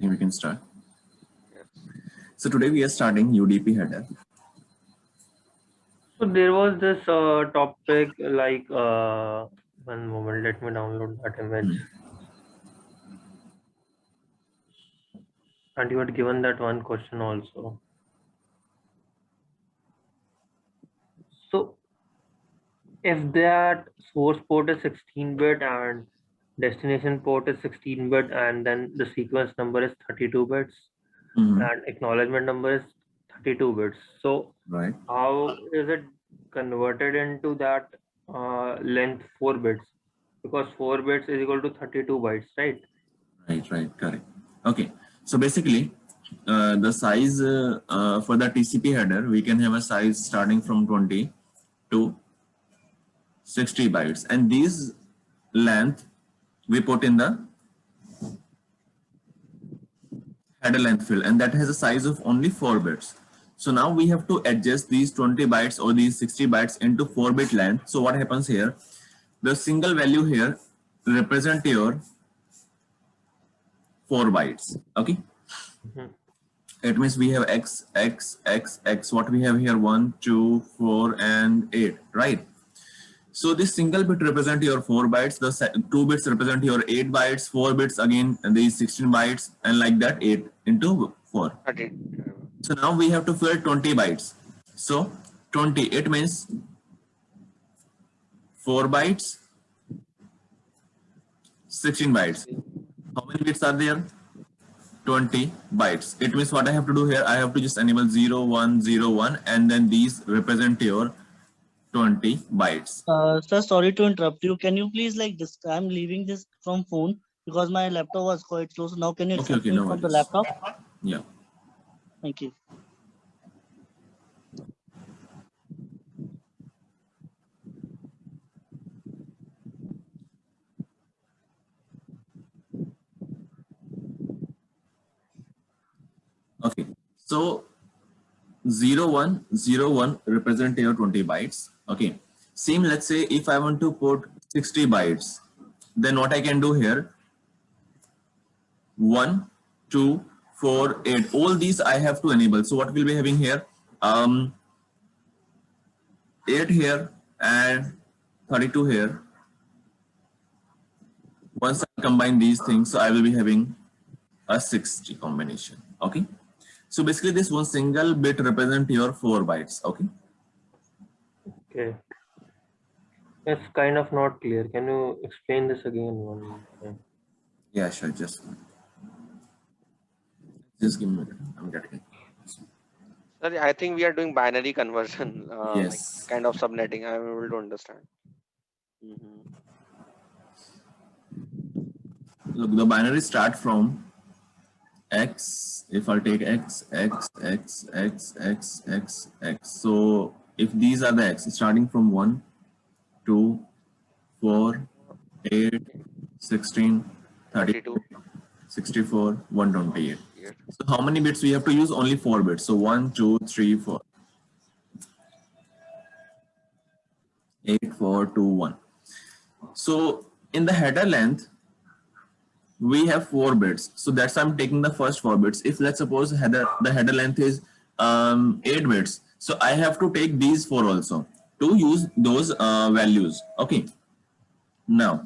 think we can start. Yes. So today we are starting UDP header. So there was this topic like one moment, let me download that image. And you had given that one question also. So if that source port is 16-bit and destination port is 16-bit and then the sequence number is 32 bits and acknowledgement number is 32 bits. So Right. how is it converted into that length 4 bits? Because 4 bits is equal to 32 bytes, right? Right, correct. Okay, so basically the size for the TCP header, we can have a size starting from 20 to 60 bytes, and these length we put in the header length field, and that has a size of only 4 bits. So now we have to adjust these 20 bytes or these 60 bytes into 4-bit length. So what happens here, the single value here represent your 4 bytes. Okay. It means we have x, what we have here 1, 2, 4 and 8, right? So this single bit represent your 4 bytes, the 2 bits represent your 8 bytes, 4 bits again, and these 16 bytes, and like that 8 into 4. So now we have to fill 20 bytes. So 20, it means 4 bytes, 16 bytes. How many bits are there? 20 bytes. It means what I have to do here, I have to just enable 0, 1, 0, 1, and then these represent your 20 bytes. Sir, sorry to interrupt you. Can you please I'm leaving this from phone because my laptop was quite slow. So now can you accept me from the laptop? Yeah. Thank you. Okay, so 0, 1, 0, 1 represent your 20 bytes. Okay, same, let's say if I want to put 60 bytes, then what I can do here, 1, 2, 4, 8, all these I have to enable. So what we'll be having here, 8 here and 32 here. Once I combine these things, so I will be having a 60 combination. Okay. So basically this one single bit represent your 4 bytes. Okay. Okay. It's kind of not clear. Can you explain this again one time? Yeah, sure. Just give me a minute. I'm getting it. Sorry, I think we are doing binary conversion, Yes. like kind of subnetting. I'm able to understand. Look, the binary start from X. If I'll take X. So if these are the X starting from 1, 2, 4, 8, 16, 32, 64, 128. So how many bits we have to use? Only 4 bits. So 1, 2, 3, 4. 8, 4, 2, 1. So in the header length, we have 4 bits. So that's why I'm taking the first 4 bits. If let's suppose the header length is 8 bits. So I have to take these 4 also to use those values. Okay. Now,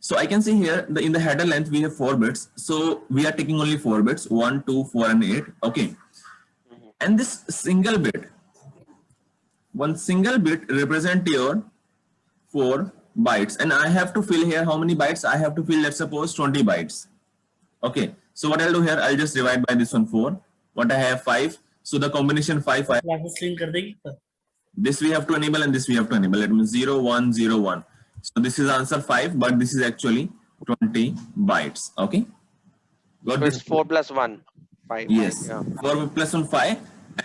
so I can see here in the header length we have 4 bits. So we are taking only 4 bits, 1, 2, 4 and 8. Okay. And this single bit, one single bit represent your 4 bytes, and I have to fill here how many bytes I have to fill. Let's suppose 20 bytes. Okay, so what I'll do here, I'll just divide by this one 4. What I have 5. So the combination 5. This we have to enable and this we have to enable. It means 0, 1, 0, 1. So this is answer 5, but this is actually 20 bytes. Okay. Got this? 4 plus 1, 5. Yes. Yeah. 4 plus 1, 5,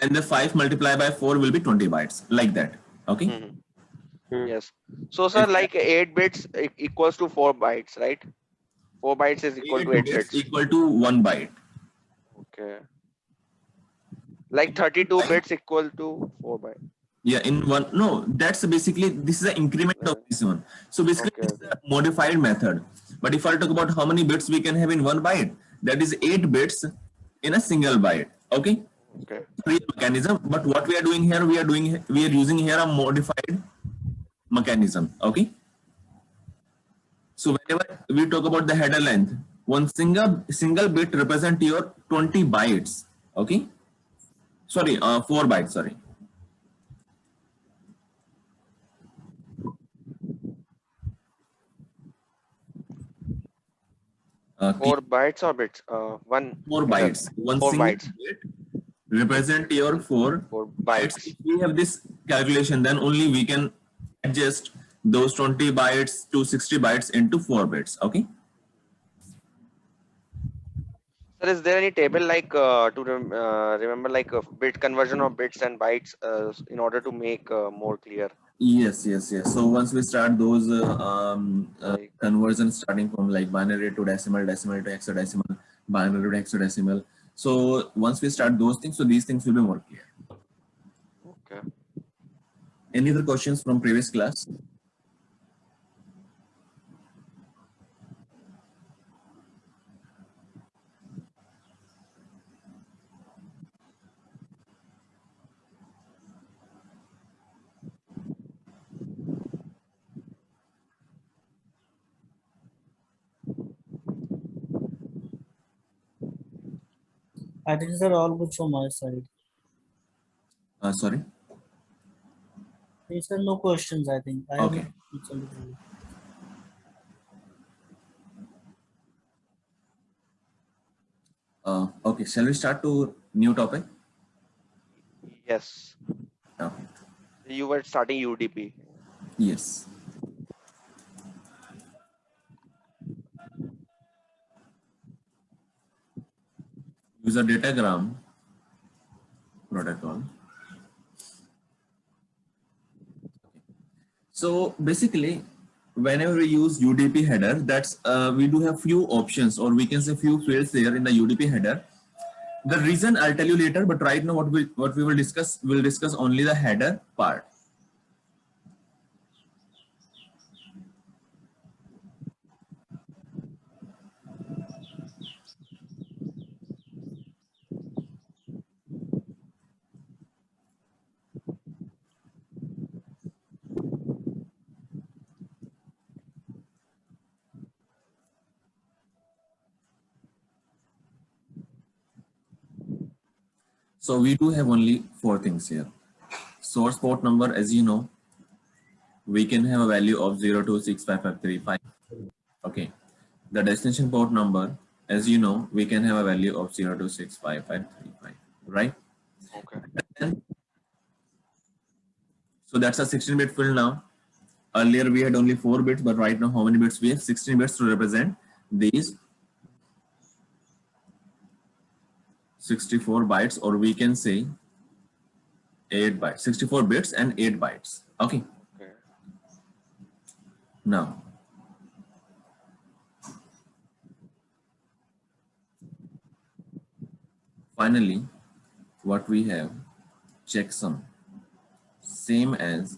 and the 5 multiplied by 4 will be 20 bytes, like that. Okay. Yes. So sir, like 8 bits equals to 4 bytes, right? 4 bytes is equal to 8 bits. Equal to 1 byte. Okay. Like 32 bits equal to 4 bytes. Yeah, in one. No, that's basically, this is an increment of this one. So basically, it's a modified method. But if I talk about how many bits we can have in 1 byte, that is 8 bits in a single byte. Okay, Okay. real mechanism. But what we are doing here, we are using here a modified mechanism. Okay. So whenever we talk about the header length, one single bit represent your 20 bytes. Okay. Sorry, 4 bytes. Sorry. Four bytes or bits? One 4 header. bytes. One 4 single bytes. bit represent your 4 4 bytes. bytes. If we have this calculation, then only we can adjust those 20 bytes to 60 bytes into 4 bits. Okay. Sir, is there any table like to remember like bit conversion of bits and bytes in order to make more clear? Yes, yes, yes. So once we start those Like conversions starting from like binary to decimal, decimal to hexadecimal, binary to hexadecimal. So once we start those things, so these things will be more clear. okay. Any other questions from previous class? I think these are all good from my side. Sorry. These are no questions, I think. I Okay. haven't. Okay. Shall we start to new topic? Yes. Okay. You were starting UDP. Yes. User datagram protocol. So basically, whenever we use UDP header, that's we do have few options, or we can say few fields there in the UDP header. The reason I'll tell you later, but right now what we will discuss, we'll discuss only the header part. So we do have only 4 things here. Source port number, as you know, we can have a value of 0265535. Okay. The destination port number, as you know, we can have a value of 0265535, right? Okay. And so that's a 16-bit field now. Earlier we had only 4 bits, but right now how many bits we have? 16 bits to represent these 64 bytes, or we can say 8 bytes, 64 bits and 8 bytes. Okay. Okay. Now, finally, what we have, checksum, same as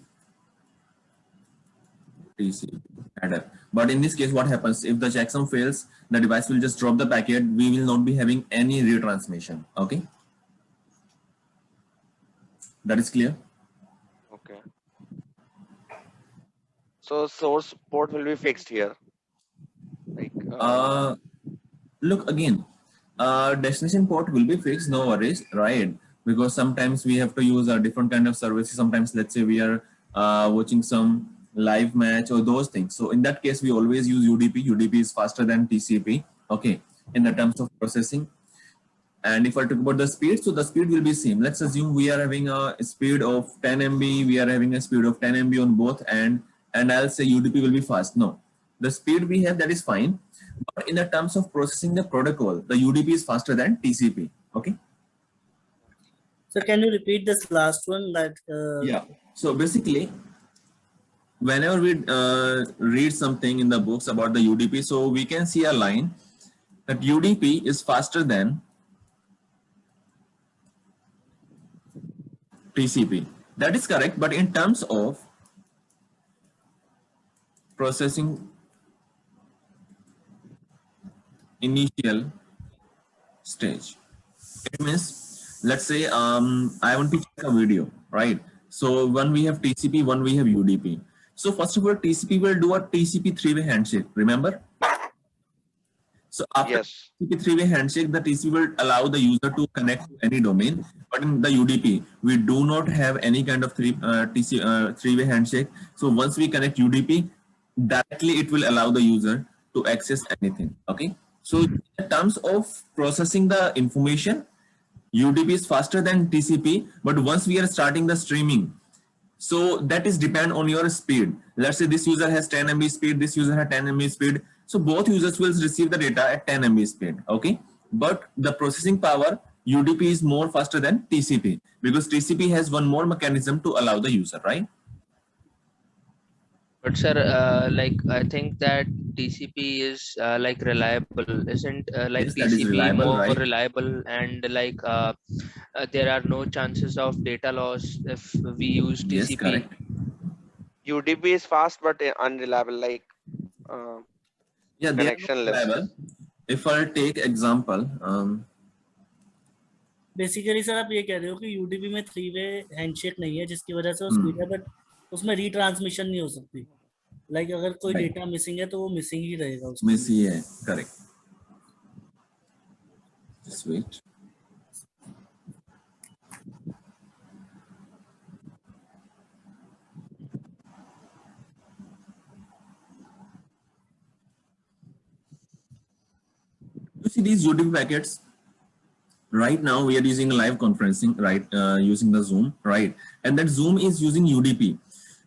TCP header. But in this case, what happens if the checksum fails? The device will just drop the packet. We will not be having any retransmission. Okay, that is clear. Okay. So source port will be fixed here. Like Look again. Destination port will be fixed. No worries, right? Because sometimes we have to use a different kind of services. Sometimes, let's say we are watching some live match or those things. So in that case, we always use UDP. UDP is faster than TCP. Okay, in the terms of processing. And if I talk about the speed, so the speed will be same. Let's assume we are having a speed of 10 MB. We are having a speed of 10 MB on both, and I'll say UDP will be fast. No, the speed we have, that is fine. But in the terms of processing the protocol, the UDP is faster than TCP. Okay. So can you repeat this last one? That Yeah. So basically, whenever we read something in the books about the UDP, so we can see a line that UDP is faster than TCP. That is correct, but in terms of processing initial stage. It means, let's say I want to check a video, right? So one we have TCP, one we have UDP. So first of all, TCP will do a TCP three-way handshake, remember? So after Yes. TCP three-way handshake, the TCP will allow the user to connect to any domain. But in the UDP, we do not have any kind of three-way handshake. So once we connect UDP, directly it will allow the user to access anything. Okay. So in terms of processing the information, UDP is faster than TCP. But once we are starting the streaming, so that is depend on your speed. Let's say this user has 10 MB speed, this user has 10 MB speed. So both users will receive the data at 10 MB speed. Okay. But the processing power, UDP is more faster than TCP because TCP has one more mechanism to allow the user, right? But sir, like I think that TCP is like reliable, isn't like Yes, that is TCP reliable, more right? reliable, and like there are no chances of data loss if we use Yes, TCP. correct. UDP is fast but unreliable, like uh, Yeah, they are not connectionless. reliable. If I take example, basically sir आप ये कह रहे हो कि UDP में 3-वे handshake नहीं है जिसकी वजह से वो स्पीड है, बट उसमें रीट्रांसमिशन नहीं हो सकती. लाइक अगर कोई Right. डेटा मिसिंग है तो वो मिसिंग ही रहेगा उसमें. miss है, correct. Just wait. You see these UDP packets. Right now we are using live conferencing, right? Using the Zoom, right? And that Zoom is using UDP.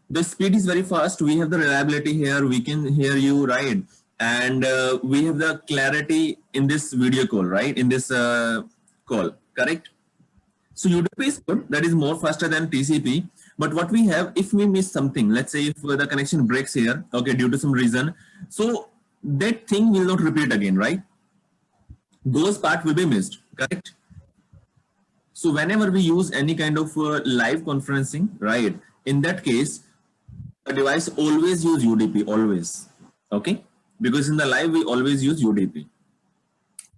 The speed is very fast. We have the reliability here. We can hear you, right? And we have the clarity in this video call, right? In this call, correct? So UDP is good. That is more faster than TCP. But what we have, if we miss something, let's say if the connection breaks here, okay, due to some reason, so that thing will not repeat again, right? Those part will be missed, correct? So whenever we use any kind of live conferencing, right, in that case, the device always use UDP, always, okay? Because in the live, we always use UDP.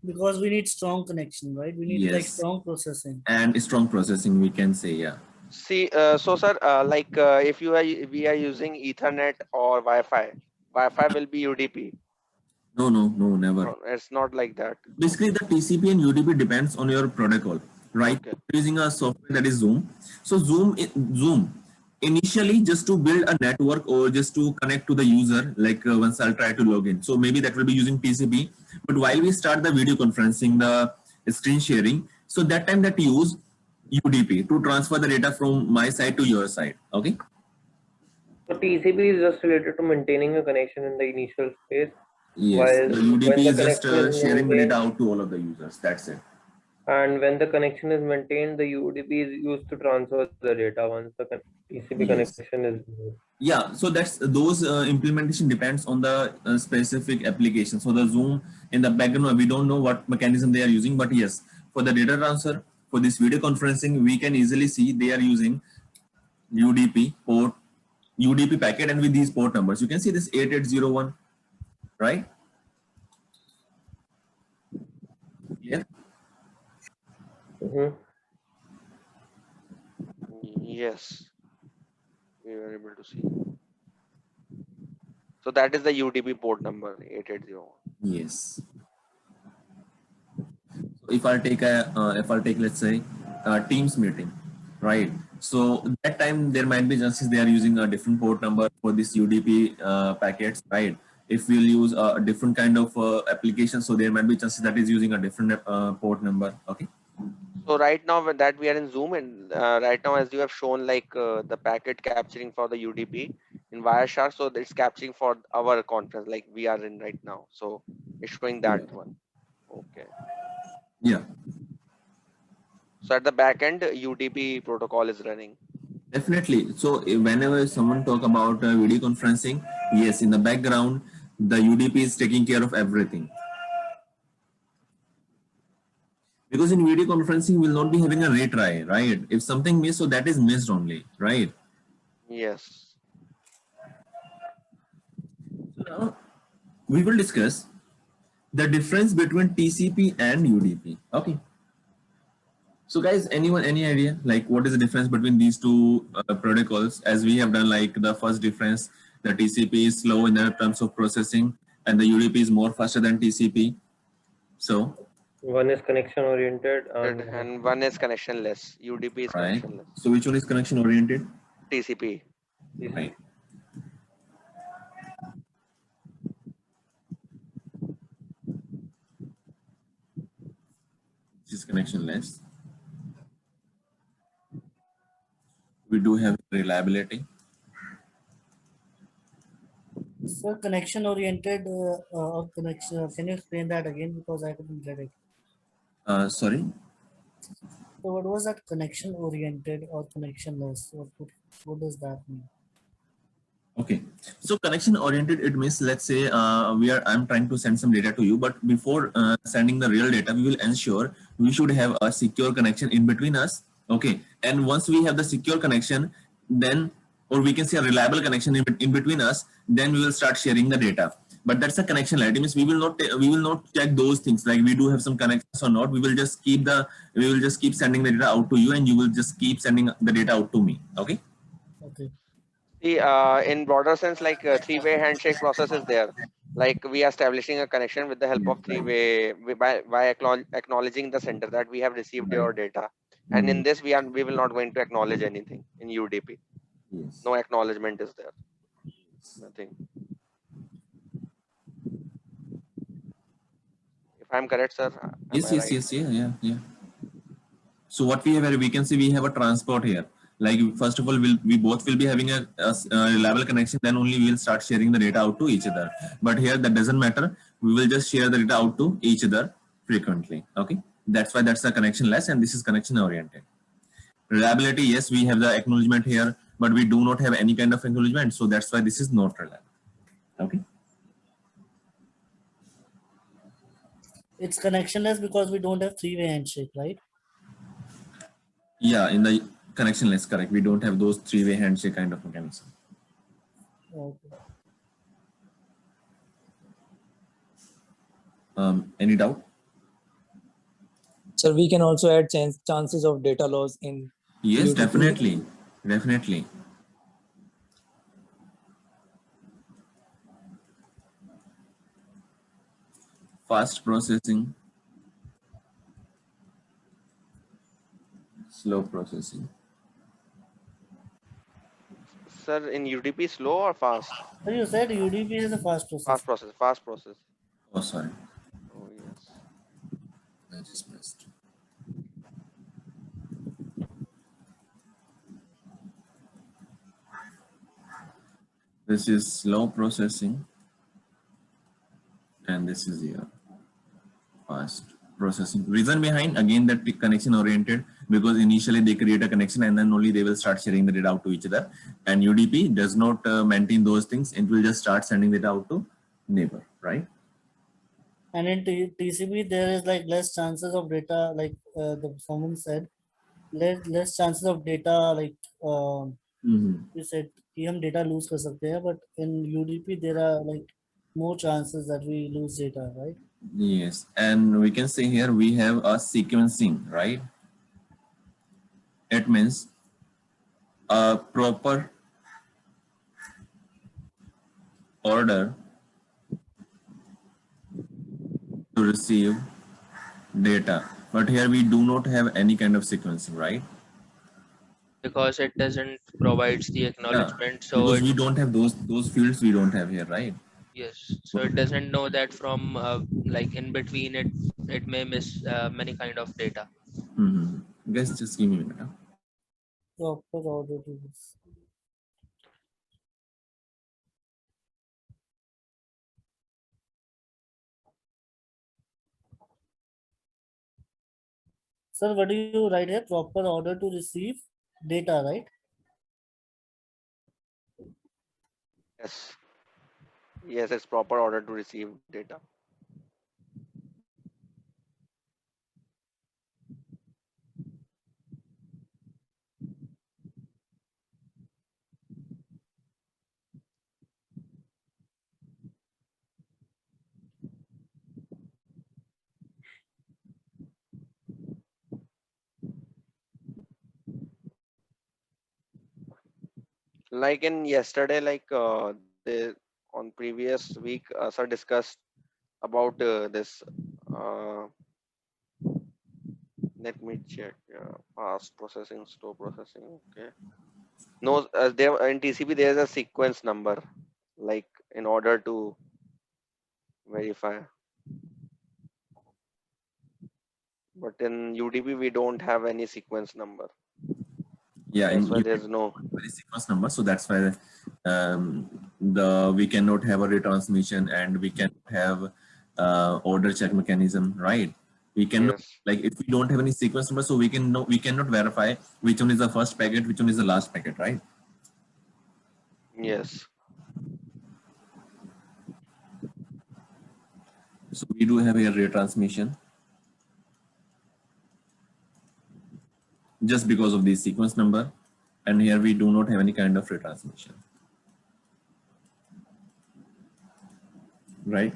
Because we need strong connection, right? We need like Yes. strong processing. And strong processing, we can say, yeah. See, so sir, like if we are using Ethernet or Wi-Fi, Wi-Fi will be UDP. No, never. No, it's not like that. Basically, the TCP and UDP depends on your protocol, right? Okay. Using a software that is Zoom. So Zoom initially just to build a network or just to connect to the user, like once I'll try to log in. So maybe that will be using TCP. But while we start the video conferencing, the screen sharing, so that time that use UDP to transfer the data from my side to your side. Okay. So TCP is just related to maintaining a connection in the initial phase. Yes. While The UDP when the is just connection is sharing the maintained- data out to all of the users. That's it. And when the connection is maintained, the UDP is used to transfer the data once the TCP Yes. connection is. Yeah, so that's those implementation depends on the specific application. So the Zoom in the background, we don't know what mechanism they are using, but yes, for the data transfer, for this video conferencing, we can easily see they are using UDP port, UDP packet, and with these port numbers, you can see this 8801, right? Yeah. Mhm. Yes, we were able to see. So that is the UDP port number 8801. Yes. So if I'll take let's say a Teams meeting, right? So that time there might be chances they are using a different port number for this UDP packets, right? If we'll use a different kind of application, so there might be chances that is using a different port number. Okay. So right now that we are in Zoom, and right now as you have shown, like the packet capturing for the UDP in Wireshark, so it's capturing for our conference like we are in right now. So it's showing that one. Okay. Yeah. So at the back end, UDP protocol is running. Definitely. So whenever someone talk about video conferencing, yes, in the background, the UDP is taking care of everything. Because in video conferencing, we will not be having a retry, right? If something missed, so that is missed only, right? Yes. So now we will discuss the difference between TCP and UDP. Okay. So guys, anyone, any idea like what is the difference between these two protocols? As we have done, like the first difference, the TCP is slow in the terms of processing and the UDP is more faster than TCP. So, One is connection oriented And one is connectionless. UDP is right. connectionless. So which one is connection oriented? TCP. Right. This is connectionless. We do have reliability. So connection oriented or connection. Can you explain that again because I couldn't get it. Sorry. So what was that connection oriented or connectionless? What does that mean? Okay, so connection oriented, it means, let's say I'm trying to send some data to you, but before sending the real data, we will ensure we should have a secure connection in between us. Okay, and once we have the secure connection, then, or we can say a reliable connection in between us, then we will start sharing the data. But that's a connection, right? It means we will not check those things like we do have some connections or not. We will just keep sending the data out to you, and you will just keep sending the data out to me. Okay. Okay. See, in broader sense, like three-way handshake process is there. Like we are establishing a connection with the help Yeah, of three-way by acknowledging the sender that we have received right. your data. And in this, we will not going to acknowledge anything in UDP. Yes. No acknowledgement is there. Nothing. If I'm correct, sir, am I right? Yeah. So what we have here, we can see we have a transport here. Like first of all, we both will be having a reliable connection. Then only we will start sharing the data out to each other. But here that doesn't matter. We will just share the data out to each other frequently. Okay, that's why that's the connection less, and this is connection oriented. Reliability, yes, we have the acknowledgement here, but we do not have any kind of acknowledgement. So that's why this is not reliable. Okay. It's connectionless because we don't have three-way handshake, right? Yeah, in the connection less, correct. We don't have those three-way handshake kind of mechanism. Okay. Any doubt? So we can also add chances of data loss in Yes, UDP. definitely. Fast processing, slow processing. Sir, in UDP, slow or fast? So you said UDP is a fast process. Fast process. Oh, sorry, Oh, yes. I just missed. This is slow processing, and this is your fast processing. Reason behind, again, that connection oriented, because initially they create a connection and then only they will start sharing the data out to each other. And UDP does not maintain those things. It will just start sending data out to neighbor, right? And in TCP, there is like less chances of data, like someone said, less chances of data, like you said, कि हम data lose कर सकते हैं, but in UDP there are like more chances that we lose data, right? Yes, and we can say here we have a sequencing, right? It means a proper order to receive data. But here we do not have any kind of sequencing, right? because it doesn't provides the Yeah, acknowledgement. So because it, we don't have those fields we don't have here, right? yes, so it doesn't know that from like in between it may miss many kind of data. Guys, just give me a minute. Huh? Proper order to this. Sir, what do you write here? Proper order to receive data, right? Yes. Yes, it's proper order to receive data. Like in yesterday, like on previous week, sir discussed about this. Uh, Let me check. Fast processing, slow processing. Okay. No, there in TCP there is a sequence number, like in order to verify. But in UDP we don't have any sequence number. Yeah, That's in why you there's no. very sequence number, so that's why we cannot have a retransmission and we can have order check mechanism, right? We cannot, Yes. like, if we don't have any sequence number, so we cannot verify which one is the first packet, which one is the last packet, right? Yes. So we do have here retransmission just because of the sequence number, and here we do not have any kind of retransmission, right?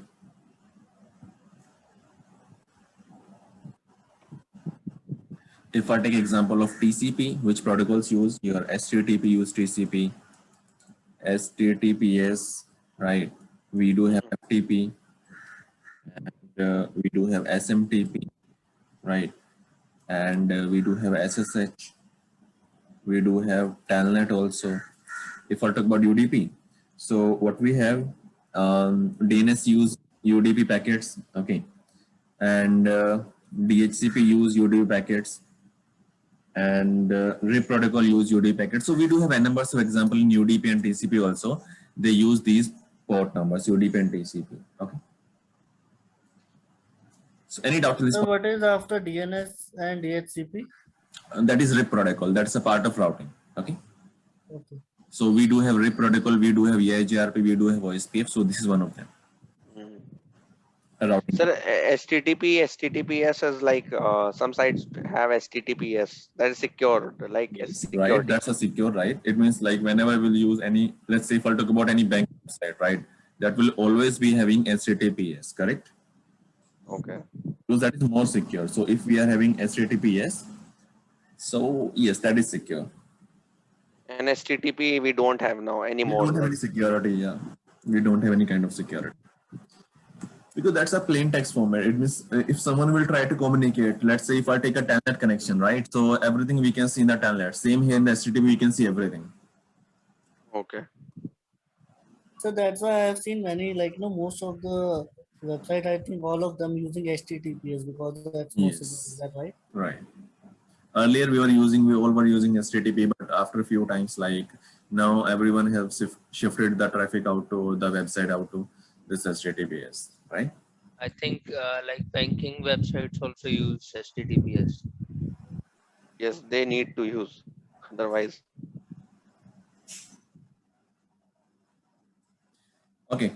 If I take example of TCP, which protocols use your HTTP use TCP, HTTPS, right? We do have FTP, and we do have SMTP, right? And we do have SSH. We do have Telnet also. If I talk about UDP, so what we have, DNS use UDP packets, okay, and DHCP use UDP packets, and RIP protocol use UDP packets. So we do have a numbers of example in UDP and TCP also. They use these port numbers, UDP and TCP. Okay. So any doubt to this? So what is after DNS and DHCP? That is RIP protocol. That's a part of routing. Okay. Okay. So we do have RIP protocol. We do have EIGRP. We do have OSPF. So this is one of them. Mhm. Routing. Sir, HTTP, HTTPS is like some sites have HTTPS that is secured, like Yes, security. right. That's a secure, right? It means like whenever we'll use any, let's say if I'll talk about any bank website, right? That will always be having HTTPS, correct? Okay. Because that is more secure. So if we are having HTTPS, so yes, that is secure. And HTTP we don't have now We anymore. don't have any security, yeah. We don't have any kind of security. Because that's a plain text format. It means if someone will try to communicate, let's say if I take a telnet connection, right? So everything we can see in the telnet. Same here in the HTTP, we can see everything. Okay. So that's why I have seen many, like, most of the website, I think all of them using HTTPS because that's more secure. Is Yes. that right? Right. Earlier we all were using HTTP, but after a few times, like now everyone has shifted the traffic out to the website out to this HTTPS, right? I think like banking websites also use HTTPS. Yes, they need to use. Otherwise, Okay.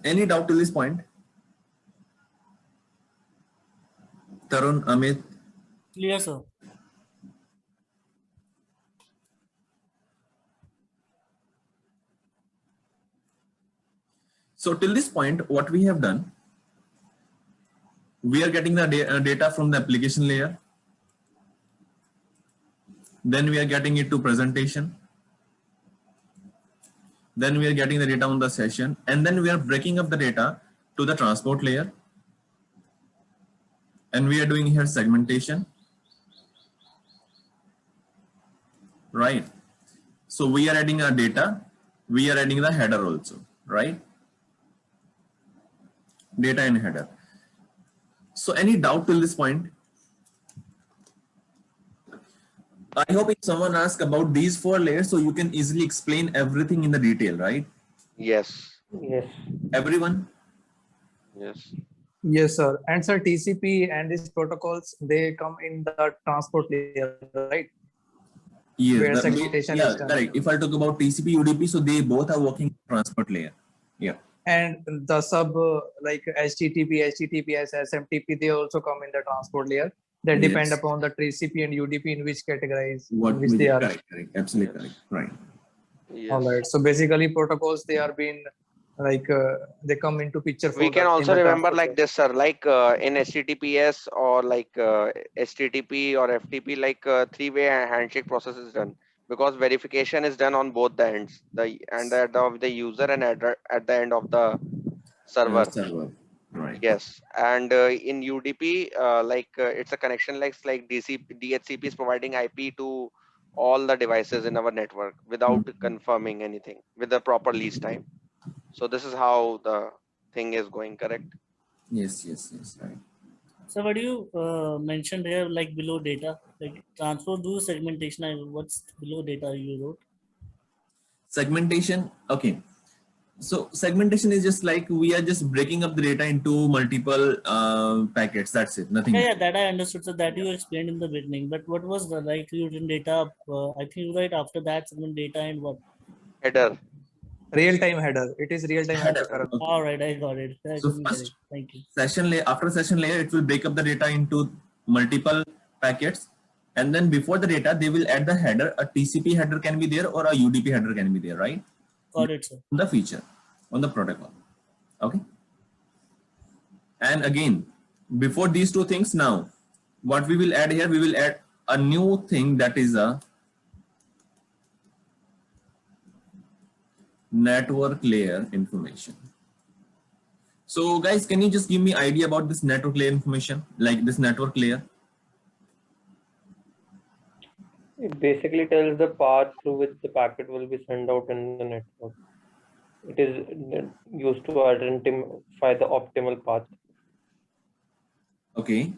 Any doubt till this point? Tarun, Amit, Clear, sir. so till this point, what we have done, we are getting the data from the application layer. Then we are getting it to presentation. Then we are getting the data on the session. And then we are breaking up the data to the transport layer. And we are doing here segmentation. Right. So we are adding our data. We are adding the header also, right? Data and header. So any doubt till this point? I hope if someone asks about these 4 layers, so you can easily explain everything in the detail, right? yes. Yes. Everyone? Yes. Yes, sir. And sir, TCP and these protocols, they come in the transport layer, right? Yes. Where segmentation yeah, is done. correct. If I talk about TCP, UDP, so they both are working transport layer. Yeah. And the sub like HTTP, HTTPS, SMTP, they also come in the transport layer. They depend Yes. upon the TCP and UDP in which categories What in which we they did, are. correct, absolutely Yes. correct, right. Yes. All right. So basically, protocols they are being like they come into picture for We can in also the remember transport like layer. this, sir, like in HTTPS or like HTTP or FTP, like 3-way handshake process is done. because verification is done on both the ends, the end of the user and at the end of the server. Server. Right. Yes, and in UDP, it's a connection like DHCP is providing IP to all the devices in our network without confirming anything with the proper lease time. So this is how the thing is going, correct? Yes. Right. So what do you mentioned here, like below data, like transport do segmentation? What's below data you wrote? Segmentation. Okay. So segmentation is just like we are just breaking up the data into multiple packets. That's it. Nothing. Yeah, that I understood. So that you explained in the beginning. But what was the like you written data? I think you write after that segment data and what? Header. Real-time header. It is real-time header. Okay. All right, I got it. I So couldn't get first it. Thank you. session layer, after session layer, it will break up the data into multiple packets, and then before the data, they will add the header. A TCP header can be there or a UDP header can be there, right? Got it, sir. On the feature, on the protocol. Okay. And again, before these two things, now what we will add here, we will add a new thing that is a network layer information. So guys, can you just give me idea about this network layer information, like this network layer? It basically tells the path through which the packet will be sent out in the network. It is used to identify the optimal path. Okay.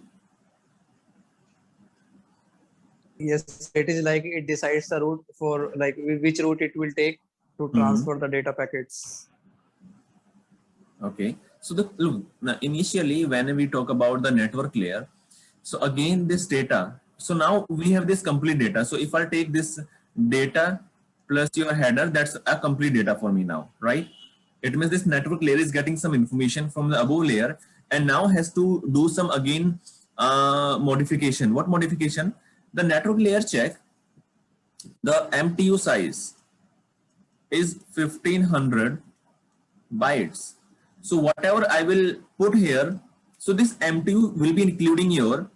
Yes, it is like it decides the route for like which route it will take to transfer the data packets. Okay. So look, now initially when we talk about the network layer, so again this data. So now we have this complete data. So if I take this data plus your header, that's a complete data for me now, right? It means this network layer is getting some information from the above layer and now has to do some again modification. What modification? The network layer check the MTU size is 1500 bytes. So whatever I will put here, so this MTU will be including your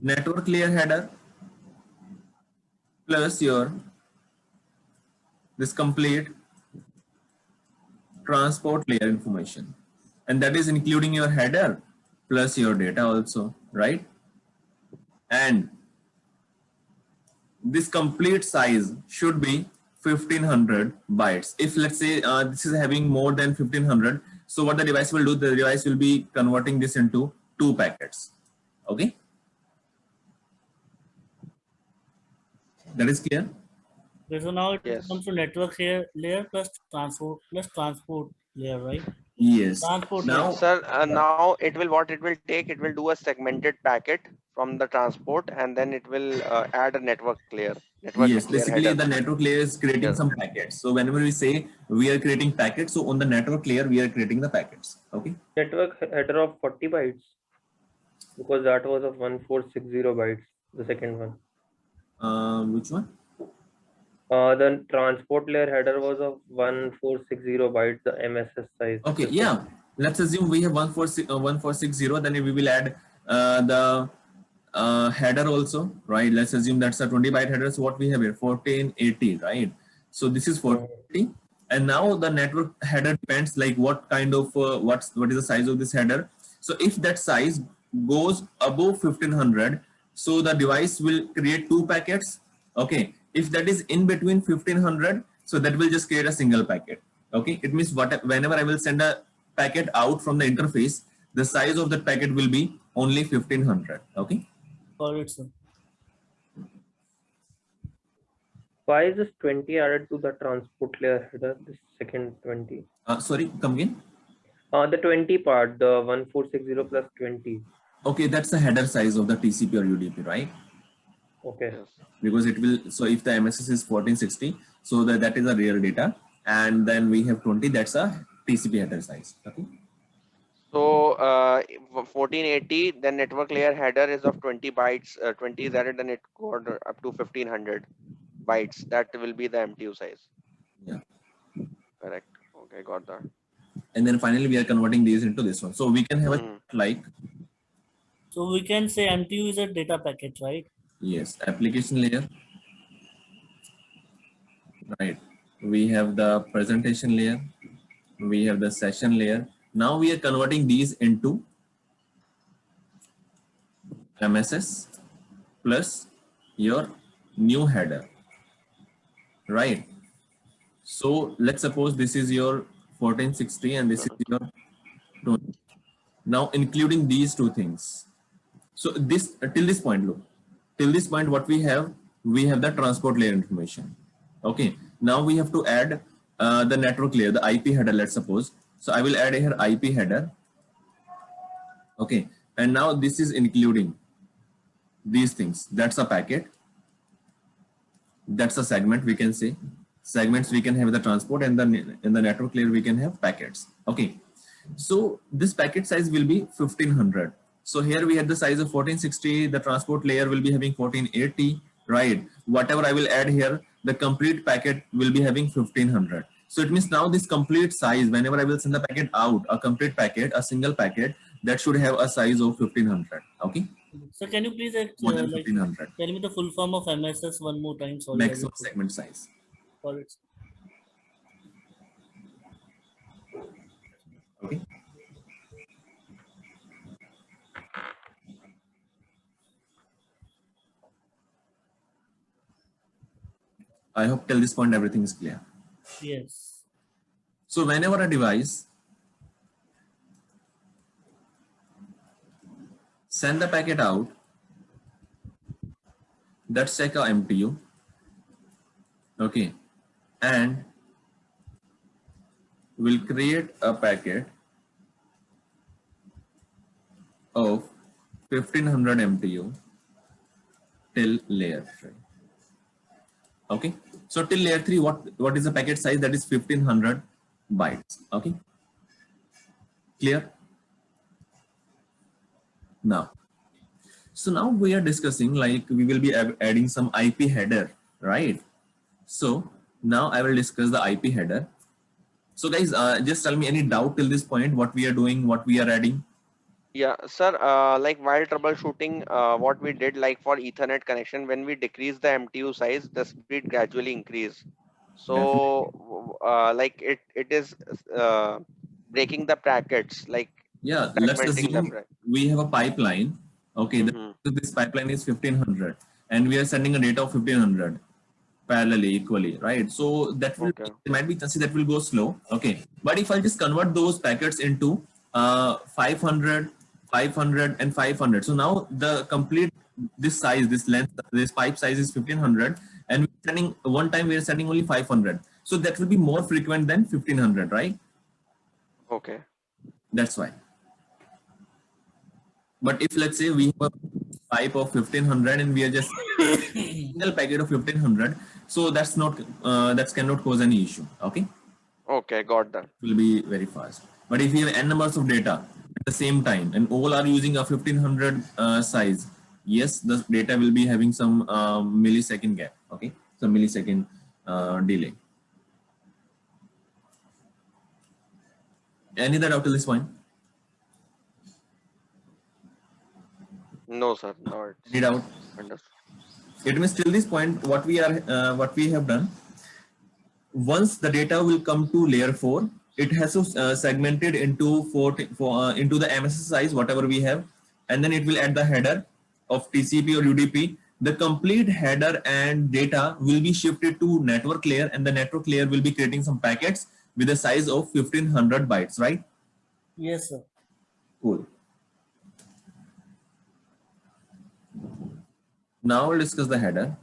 network layer header plus your this complete transport layer information, and that is including your header plus your data also, right? And this complete size should be 1500 bytes. If let's say this is having more than 1500, so what the device will do, the device will be converting this into 2 packets. Okay, that is clear. Okay, so now it Yes. comes to network layer plus transport layer, right? Yes. Transport Now, layer. Sir, now it will what it will take, it will do a segmented packet from the transport and then it will add a network layer yes, header. basically the network layer is creating Yes. some packets. So whenever we say we are creating packets, so on the network layer we are creating the packets. Okay. Network header of 40 bytes because that was of 1460 bytes, the second one. Which one? The transport layer header was of 1460 bytes, the MSS size. Okay, yeah. Let's assume we have 1460, then we will add the header also, right? Let's assume that's a 20 byte header. So what we have here, 1480, right? So this is 1480. And now the network header depends like what kind of, what is the size of this header. So if that size goes above 1500, so the device will create 2 packets. Okay. If that is in between 1500, so that will just create a single packet. Okay. It means whenever I will send a packet out from the interface, the size of that packet will be only 1500. Okay. Got it, sir. Why is this 20 added to the transport layer header? This second 20. Sorry, come again. The 20 part, the 1460 plus 20. Okay, that's the header size of the TCP or UDP, right? Okay. Yes. Because it will, so if the MSS is 1460, so that is a real data, and then we have 20, that's a TCP header size. Okay. So 1480, the network layer header is of 20 bytes, 20 is added, then it got up to 1500 bytes. That will be the MTU size. Yeah. Correct. Okay, got that. And then finally we are converting these into this one. So we can have a like So we can say MTU is a data packet, right? Yes, application layer, right? We have the presentation layer, we have the session layer. Now we are converting these into MSS plus your new header, right? So let's suppose this is your 1460 and this is your 20. Now including these two things. So this till this point, look, till this point what we have the transport layer information. Okay, now we have to add the network layer, the IP header, let's suppose. So I will add here IP header. Okay, and now this is including these things. That's a packet, that's a segment, we can say. Segments we can have the transport, and then in the network layer we can have packets. Okay, so this packet size will be 1500. So here we have the size of 1460, the transport layer will be having 1480, right? Whatever I will add here, the complete packet will be having 1500. So it means now this complete size, whenever I will send the packet out, a complete packet, a single packet, that should have a size of 1500. Okay, So can you please more than like 1500 tell me the full form of MSS one more time? Sorry, I maximum missed it. segment size. Got it. Okay, I hope till this point everything is clear. Yes. So whenever a device send the packet out, that's check a MTU. Okay, and will create a packet of 1500 MTU till layer 3. Okay, so till layer 3, what is the packet size? That is 1500 bytes. Okay, clear? Now, so now we are discussing, like, we will be adding some IP header, right? So now I will discuss the IP header. So guys, just tell me any doubt till this point, what we are doing, what we are adding. Yeah, sir, like while troubleshooting, what we did, like for Ethernet connection, when we decrease the MTU size, the speed gradually increase. Definitely. So, like it is breaking the packets, like Yeah, let's fragmenting the assume we have a pipeline. Okay, mm-hmm. this pipeline is 1500 and we are sending a data of 1500 parallelly, equally, right? So that will, Okay. there might be chances that will go slow. Okay, but if I just convert those packets into 500, 500 and 500, so now the complete, this size, this length, this pipe size is 1500, and we're sending one time, we are sending only 500, so that will be more frequent than 1500, right? Okay. That's why. But if let's say we have a pipe of 1500 and we are just single packet of 1500, so that's not that cannot cause any issue. Okay, Okay, got that. it will be very fast. But if you have n numbers of data at the same time and all are using a 1500 size, yes, the data will be having some millisecond gap. Okay, some millisecond delay. Any other doubt till this point? No, sir, no, Any it's doubt? understood. It means till this point, what we have done, once the data will come to layer 4, it has to segment it into into the MSS size, whatever we have, and then it will add the header of TCP or UDP. The complete header and data will be shifted to network layer, and the network layer will be creating some packets with a size of 1500 bytes, right? Yes, sir. Cool. Now we'll discuss the header.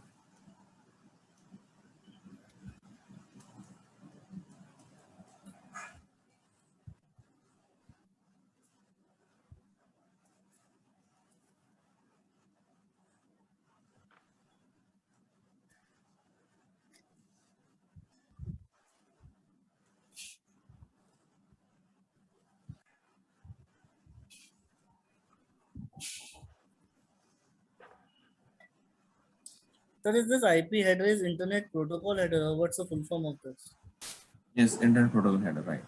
So is this IP header is Internet Protocol header, or what's the full form of this? Yes, Internet Protocol header, right?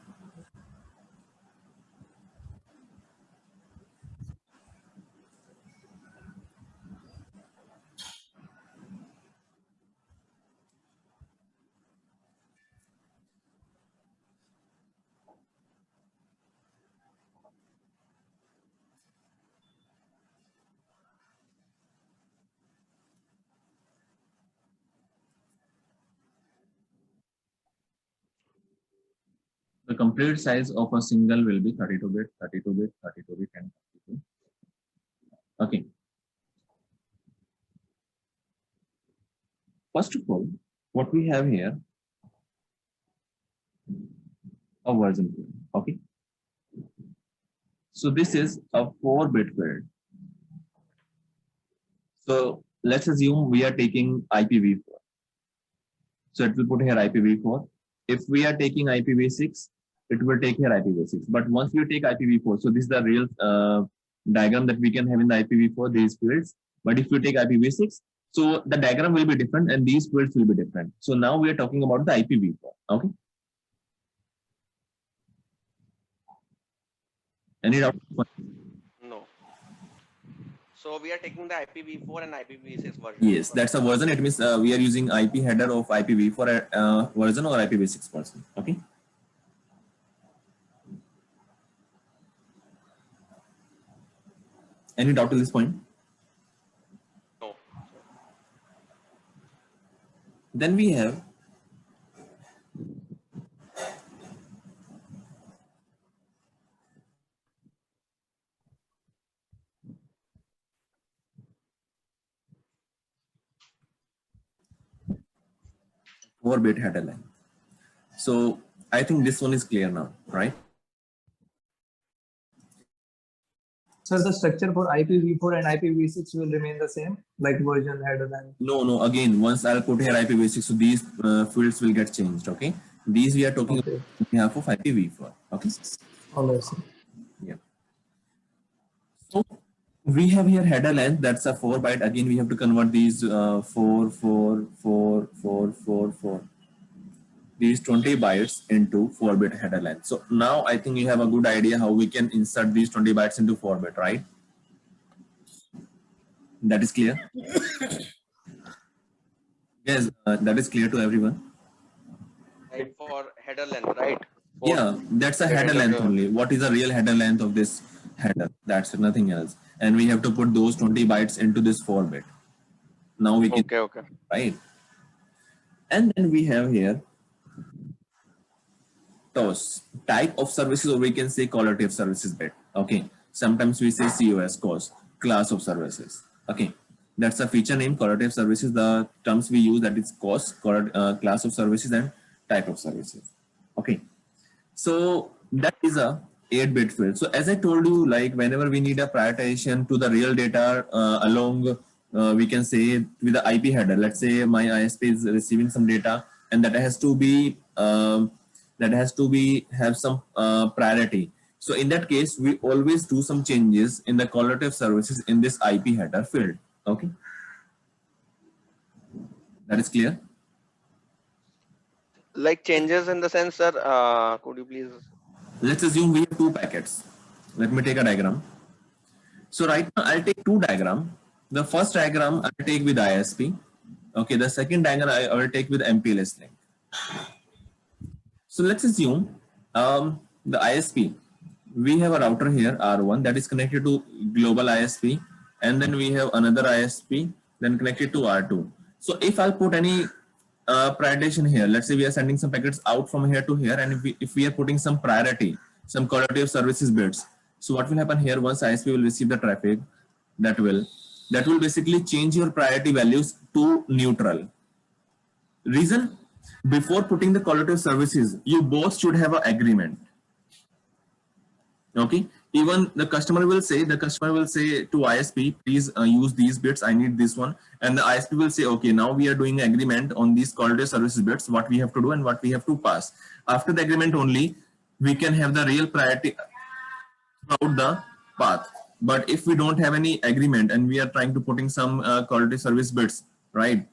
The complete size of a single will be 32 bit, 32 bit, 32 bit, and 32. Okay. First of all, what we have here, a version field. Okay. So this is a 4-bit field. So let's assume we are taking IPv4. So it will put here IPv4. If we are taking IPv6, it will take here IPv6. But once you take IPv4, so this is the real diagram that we can have in the IPv4, these fields. But if you take IPv6, so the diagram will be different and these fields will be different. So now we are talking about the IPv4. Okay. Any doubt? No. So we are taking the IPv4 and IPv6 version. Yes, that's a version. It means we are using IP header of IPv4 version or IPv6 version. Okay. Any doubt to this point? No. Then we have four-bit header line. So I think this one is clear now, right? So the structure for IPv4 and IPv6 will remain the same, like version, header, and No. Again, once I'll put here IPv6, so these fields will get changed. Okay. These we are talking about on behalf of IPv4. Okay. all right. Sir. Yeah. So we have here header length. That's a 4-byte. Again, we have to convert these 4, 4, 4, 4, 4, 4. These 20 bytes into 4-bit header length. So now I think you have a good idea how we can insert these 20 bytes into 4-bit, right? That is clear? Yes, that is clear to everyone. Right, for header length, right? Yeah, that's a header length only. What is the real header length of this header? That's nothing else. And we have to put those 20 bytes into this 4-bit. Now we can, Okay. right? And then we have here TOS, type of services, or we can say quality of services bit. Okay. Sometimes we say COS, COS, class of services. Okay. That's a feature name, quality of services. The terms we use, that is COS, class of services, and type of services. Okay. So that is a 8-bit field. So as I told you, like whenever we need a prioritization to the real data along, we can say with the IP header, let's say my ISP is receiving some data and that has to be, have some priority. So in that case, we always do some changes in the quality of services in this IP header field. Okay. That is clear? Like changes in the sense, sir, could you please? Let's assume we have 2 packets. Let me take a diagram. So right now I'll take 2 diagrams. The first diagram I'll take with ISP. Okay, the second diagram I will take with MPLS link. So let's assume the ISP. We have a router here, R1, that is connected to global ISP. And then we have another ISP, then connected to R2. So if I'll put any prioritization here, let's say we are sending some packets out from here to here, and if we are putting some priority, some quality of services bits, so what will happen here? Once ISP will receive the traffic, that will basically change your priority values to neutral. Reason, before putting the quality of services, you both should have an agreement. Okay, even the customer will say to ISP, please use these bits, I need this one, and the ISP will say, okay, now we are doing an agreement on these quality of services bits, what we have to do and what we have to pass. After the agreement only, we can have the real priority throughout the path. But if we don't have any agreement and we are trying to putting some quality service bits, right,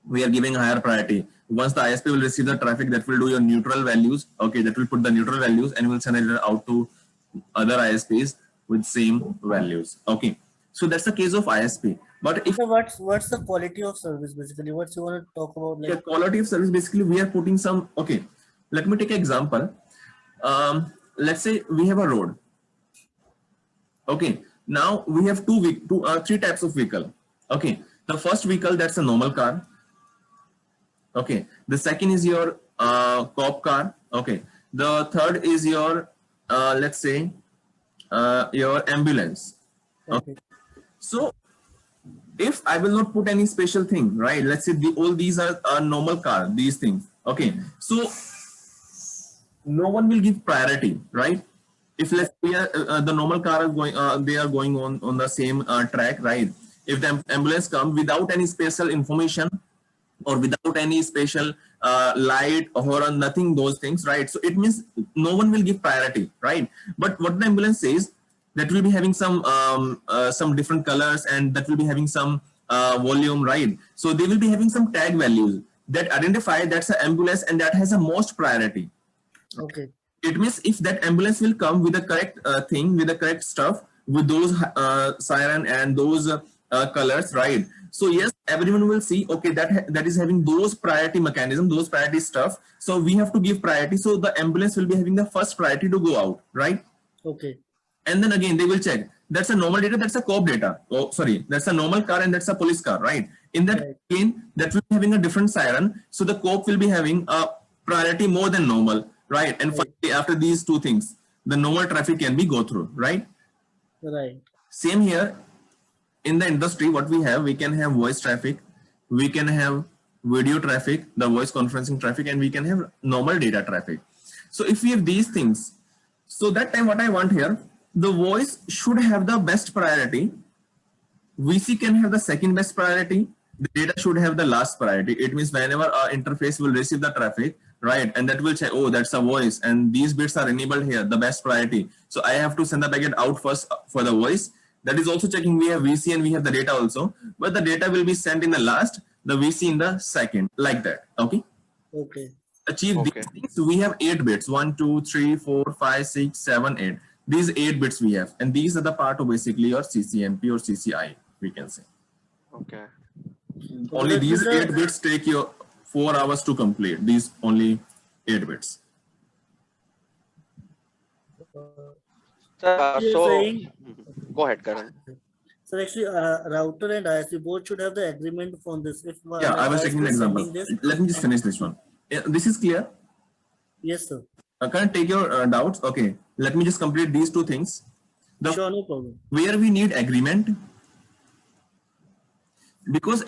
we are giving higher priority. Once the ISP will receive the traffic, that will do your neutral values. Okay, that will put the neutral values and will send it out to other ISPs with same values. Okay, so that's the case of ISP. But if So what's the quality of service basically? What you want to talk about? the quality of service, basically we are putting some, okay, let me take an example. Let's say we have a road. Okay, now we have 3 types of vehicle. Okay, the first vehicle, that's a normal car. Okay, the second is your cop car. Okay, The third is your, let's say, your ambulance. Okay. So if I will not put any special thing, right? Let's say all these are normal car, these things. Okay. So no one will give priority, right? If let's say the normal car is going, they are going on the same track, right? If the ambulance comes without any special information or without any special light or horn, nothing, those things, right? So it means no one will give priority, right? But what the ambulance says, that will be having some different colors, and that will be having some volume, right? So they will be having some tag values that identify that's an ambulance and that has a most priority. Okay. It means if that ambulance will come with the correct thing, with the correct stuff, with those siren and those colors, right? So yes, everyone will see, okay, that is having those priority mechanism, those priority stuff. So we have to give priority. So the ambulance will be having the first priority to go out, right? Okay. And then again, they will check. That's a normal data, that's a COP data. Oh, sorry, that's a normal car and that's a police car, right? In that Right. again, that will be having a different siren. So the COP will be having a priority more than normal, right? And Right. finally, after these two things, the normal traffic can be go through, right? Right. Same here in the industry, what we have, we can have voice traffic, we can have video traffic, the voice conferencing traffic, and we can have normal data traffic. So if we have these things, so that time what I want here, the voice should have the best priority, VC can have the second best priority, the data should have the last priority. It means whenever our interface will receive the traffic, right, and that will check, oh, that's a voice, and these bits are enabled here, the best priority. So I have to send the packet out first for the voice. That is also checking we have VC and we have the data also, but the data will be sent in the last, the VC in the second, like that. Okay. Okay. Achieve Okay. these things. So we have 8 bits, 1, 2, 3, 4, 5, 6, 7, 8. These 8 bits we have, and these are the part of basically your CCNP or CCI, we can say. Okay. Only that these means 8 bits take your 4 hours to complete. These only 8 bits. You're So saying, go ahead, Karan. so actually, router and ISP both should have the agreement on this. If Yeah, like I was taking ISP an is example. sending this, Let me just finish this one. Yeah, this is clear. yes, sir. Can I take your doubts? Okay, let me just complete these 2 things. The Sure, no problem. where we need agreement, because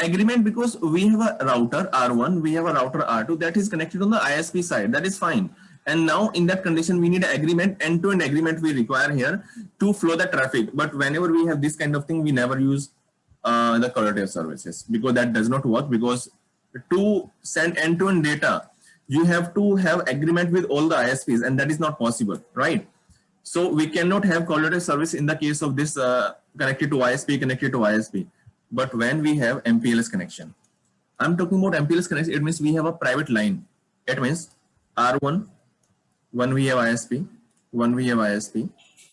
we have a router R1, we have a router R2 that is connected on the ISP side. That is fine. And now in that condition, we need an agreement, end-to-end agreement we require here to flow the traffic. But whenever we have this kind of thing, we never use the collaborative services, because that does not work. Because to send end-to-end data, you have to have agreement with all the ISPs, and that is not possible, right? So we cannot have collaborative service in the case of this connected to ISP. But when we have MPLS connection, I'm talking about MPLS connection, it means we have a private line. It means R1, one we have ISP, one we have ISP,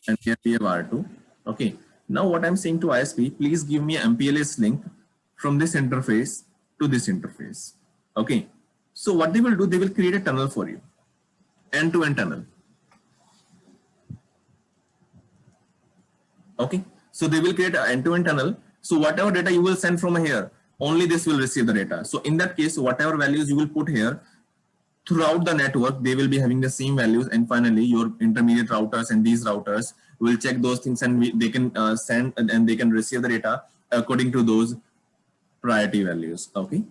and here we have R2. Okay. Now what I'm saying to ISP, please give me an MPLS link from this interface to this interface. Okay. So what they will do, they will create a tunnel for you, end-to-end tunnel. Okay. So they will create an end-to-end tunnel. So whatever data you will send from here, only this will receive the data. So in that case, whatever values you will put here, throughout the network, they will be having the same values. And finally, your intermediate routers and these routers will check those things, and they can send and they can receive the data according to those priority values. Okay.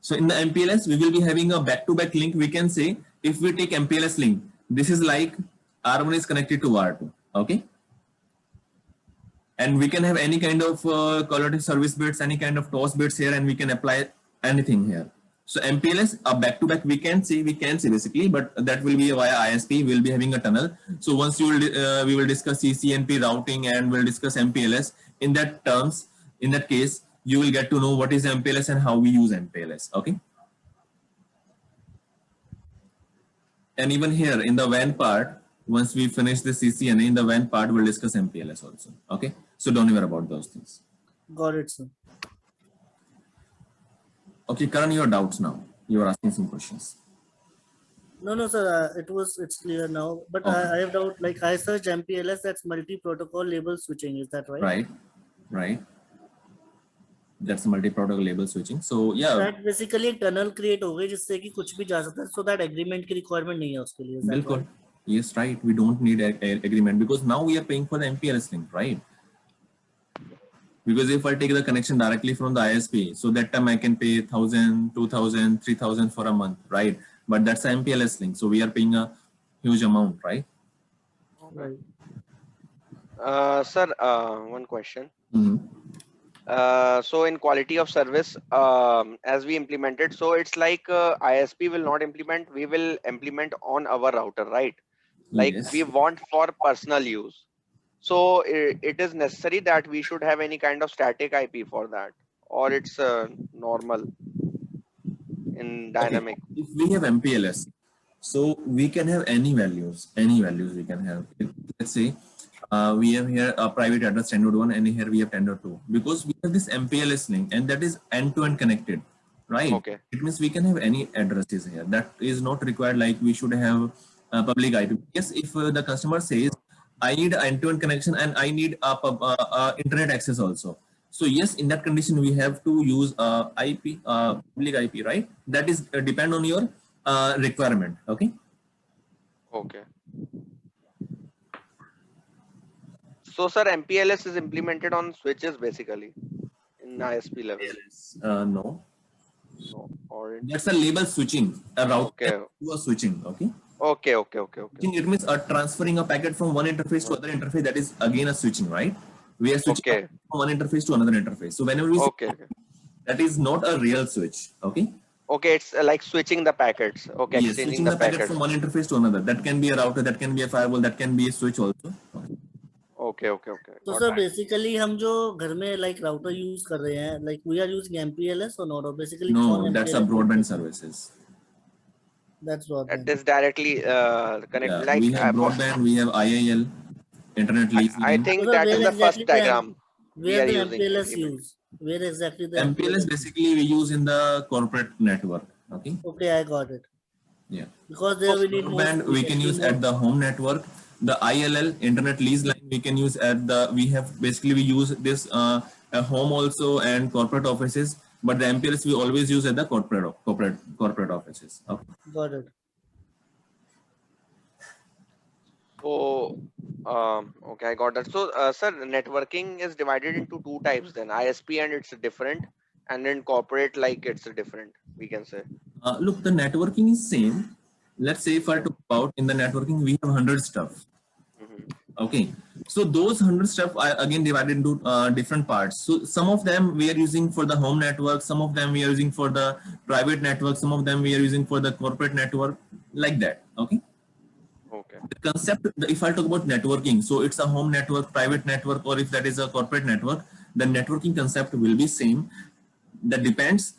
So in the MPLS, we will be having a back-to-back link. We can say, if we take MPLS link, this is like R1 is connected to R2. Okay. And we can have any kind of collaborative service bits, any kind of TOS bits here, and we can apply anything here. So MPLS, a back-to-back, we can see basically, but that will be via ISP. We'll be having a tunnel. So once we will discuss CCNP routing and we'll discuss MPLS. In that terms, in that case, you will get to know what is MPLS and how we use MPLS. Okay. And even here in the WAN part, once we finish the CCNA, in the WAN part, we'll discuss MPLS also. Okay. So don't worry about those things. Got it, sir. Okay, Karan, your doubts now. You are asking some questions. No, sir. It's clear now. But Okay. I have doubt. Like I search MPLS, that's multi-protocol label switching. Is that right? Right. That's multi-protocol label switching. So yeah, That basically एक tunnel create हो गई जिससे कि कुछ भी जा सकता है, so that agreement की requirement नहीं है उसके लिए. Is that bilkul. right? Yes, right. We don't need a agreement because now we are paying for the MPLS link, right? Because if I take the connection directly from the ISP, so that time I can pay 1,000, 2,000, 3,000 for a month, right? But that's the MPLS link, so we are paying a huge amount, right? Right. Sir, one question. Mhm. So in quality of service, as we implemented, so it's like ISP will not implement, we will implement on our router, right? Like Yes. we want for personal use. So it is necessary that we should have any kind of static IP for that, or it's normal in dynamic. If we have MPLS, so we can have any values we can have. Let's say we have here a private address 10.1 and here we have 10.2 because we have this MPLS link and that is end-to-end connected, right? Okay. It means we can have any addresses here. That is not required like we should have a public IP. Yes, if the customer says, I need an end-to-end connection and I need a internet access also. So yes, in that condition, we have to use IP, public IP, right? That is depend on your requirement. Okay. Okay. So sir, MPLS is implemented on switches basically in ISP level. No, No, or in, that's a label switching. A router okay. to a switching. Okay. Okay. Switching, it means transferring a packet from one interface to other interface. That is again a switching, right? We are switching Okay. from one interface to another interface. So whenever we say Okay. that is not a real switch. Okay. Okay, it's like switching the packets. Okay, Yes, exchanging switching the the packet packets. from one interface to another. That can be a router, that can be a firewall, that can be a switch also. Okay. So Got sir, it. basically हम जो घर में like router use कर रहे हैं, like we are using MPLS or not? Or basically No, कौन that's a MPLS broadband services. That's That broadband. is directly connected. Yeah, Like we have broadband, we have IIL, internet lease I line. So think sir, that where is the exactly first diagram we where are the using. MPLS use? Where exactly the MPLS basically we use in the corporate network. Okay. Okay, I got it. Yeah. Because there we need more. Broadband we can use at the home network. The ILL internet lease line we can use at the, we have basically we use this at home also and corporate offices, but the MPLS we always use at the corporate offices. Okay. Got it. So, okay, I got that. So, sir, networking is divided into two types then, ISP and it's different, and then corporate like it's different, we can say. Look, the networking is same. Let's say if I talk about in the networking, we have 100 stuff. Mhm. Okay. So those 100 stuff are again divided into different parts. So some of them we are using for the home network, some of them we are using for the private network, some of them we are using for the corporate network, like that. Okay. Okay. The concept, if I talk about networking, so it's a home network, private network, or if that is a corporate network, the networking concept will be same. That depends.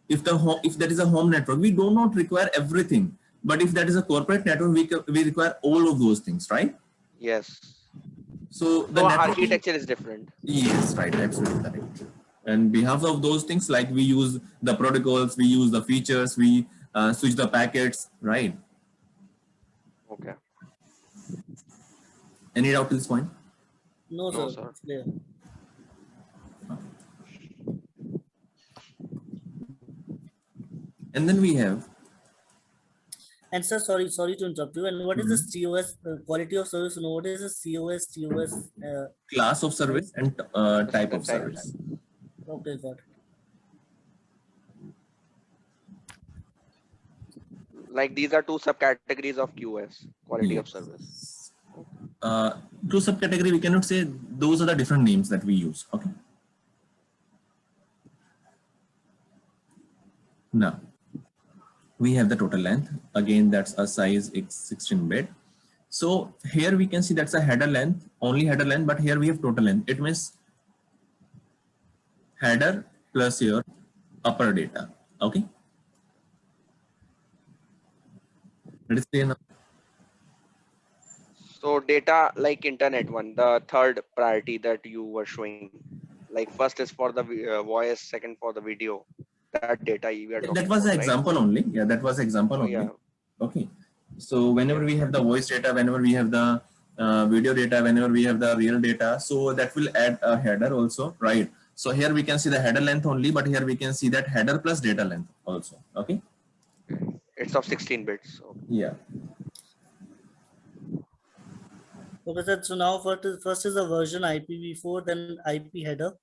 If that is a home network, we do not require everything. But if that is a corporate network, we require all of those things, right? Yes. So the So networking, architecture is different. yes, right, absolutely correct. And behalf of those things, like we use the protocols, we use the features, we switch the packets, right? Okay. Any doubt to this point? No, No, sir. sir. It's clear. And then we have, And sir, sorry to interrupt you. And what is this COS quality of service? No, what is this COS TOS? class of service and type of Type. service. Okay, got it. Like these are two subcategories of QoS, quality of Yes. service. Two subcategory, we cannot say those are the different names that we use. Okay. Now, we have the total length. Again, that's a size 16-bit. So here we can see that's a header length, only header length, but here we have total length. It means header plus your upper data. Okay. That is clear now. So data like internet one, the third priority that you were showing, like first is for the voice, second for the video. That data you are talking That was about, an right? example only. Yeah, that was example only. Yeah. Okay. So whenever we have the voice data, whenever we have the video data, whenever we have the real data, so that will add a header also, right? So here we can see the header length only, but here we can see that header plus data length also. Okay. It's of 16 bits. So Yeah. Okay, sir. So now first is the version IPv4, then IP header,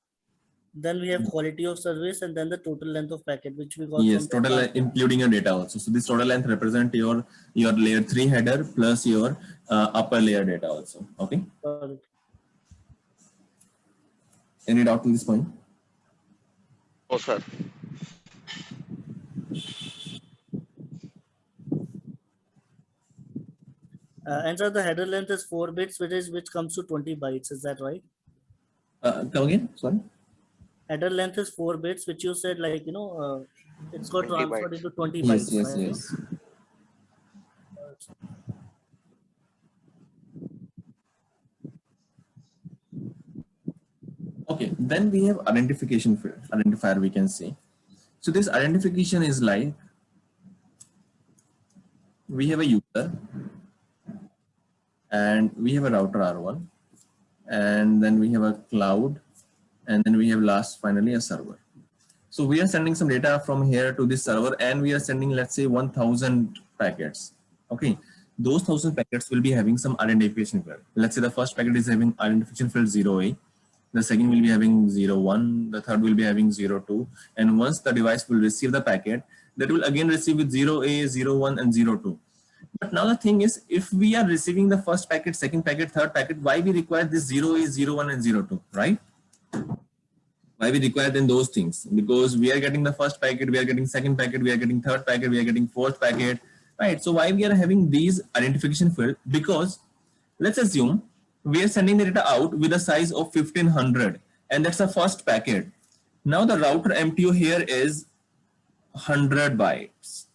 then we have quality of service, and then the total length of packet, which we got Yes, from the total including your data also. So this total length represent your layer 3 header plus your upper layer data also. Okay. Got it. Any doubt to this point? oh sir. And so the header length is 4 bits, which comes to 20 bytes. Is that right? Come again. Sorry. Header length is 4 bits, which you said it's got 20 transferred bytes. into 20 Yes, bytes, yes, right? yes. Okay, then we have identification field, identifier we can say. So this identification is like, we have a user and we have a router R1, and then we have a cloud, and then we have finally a server. So we are sending some data from here to this server, and we are sending, let's say, 1000 packets. Okay, those 1000 packets will be having some identification field. Let's say the first packet is having identification field 0A, the second will be having 01, the third will be having 02, and once the device will receive the packet, that will again receive with 0A, 01, and 02. But now the thing is, if we are receiving the first packet, second packet, third packet, why we require this 0A, 01, and 02, right? Why we require then those things? Because we are getting the first packet, we are getting second packet, we are getting third packet, we are getting fourth packet, right? So why we are having these identification field? Because let's assume we are sending the data out with a size of 1500, and that's the first packet. Now the router MTU here is 100 bytes.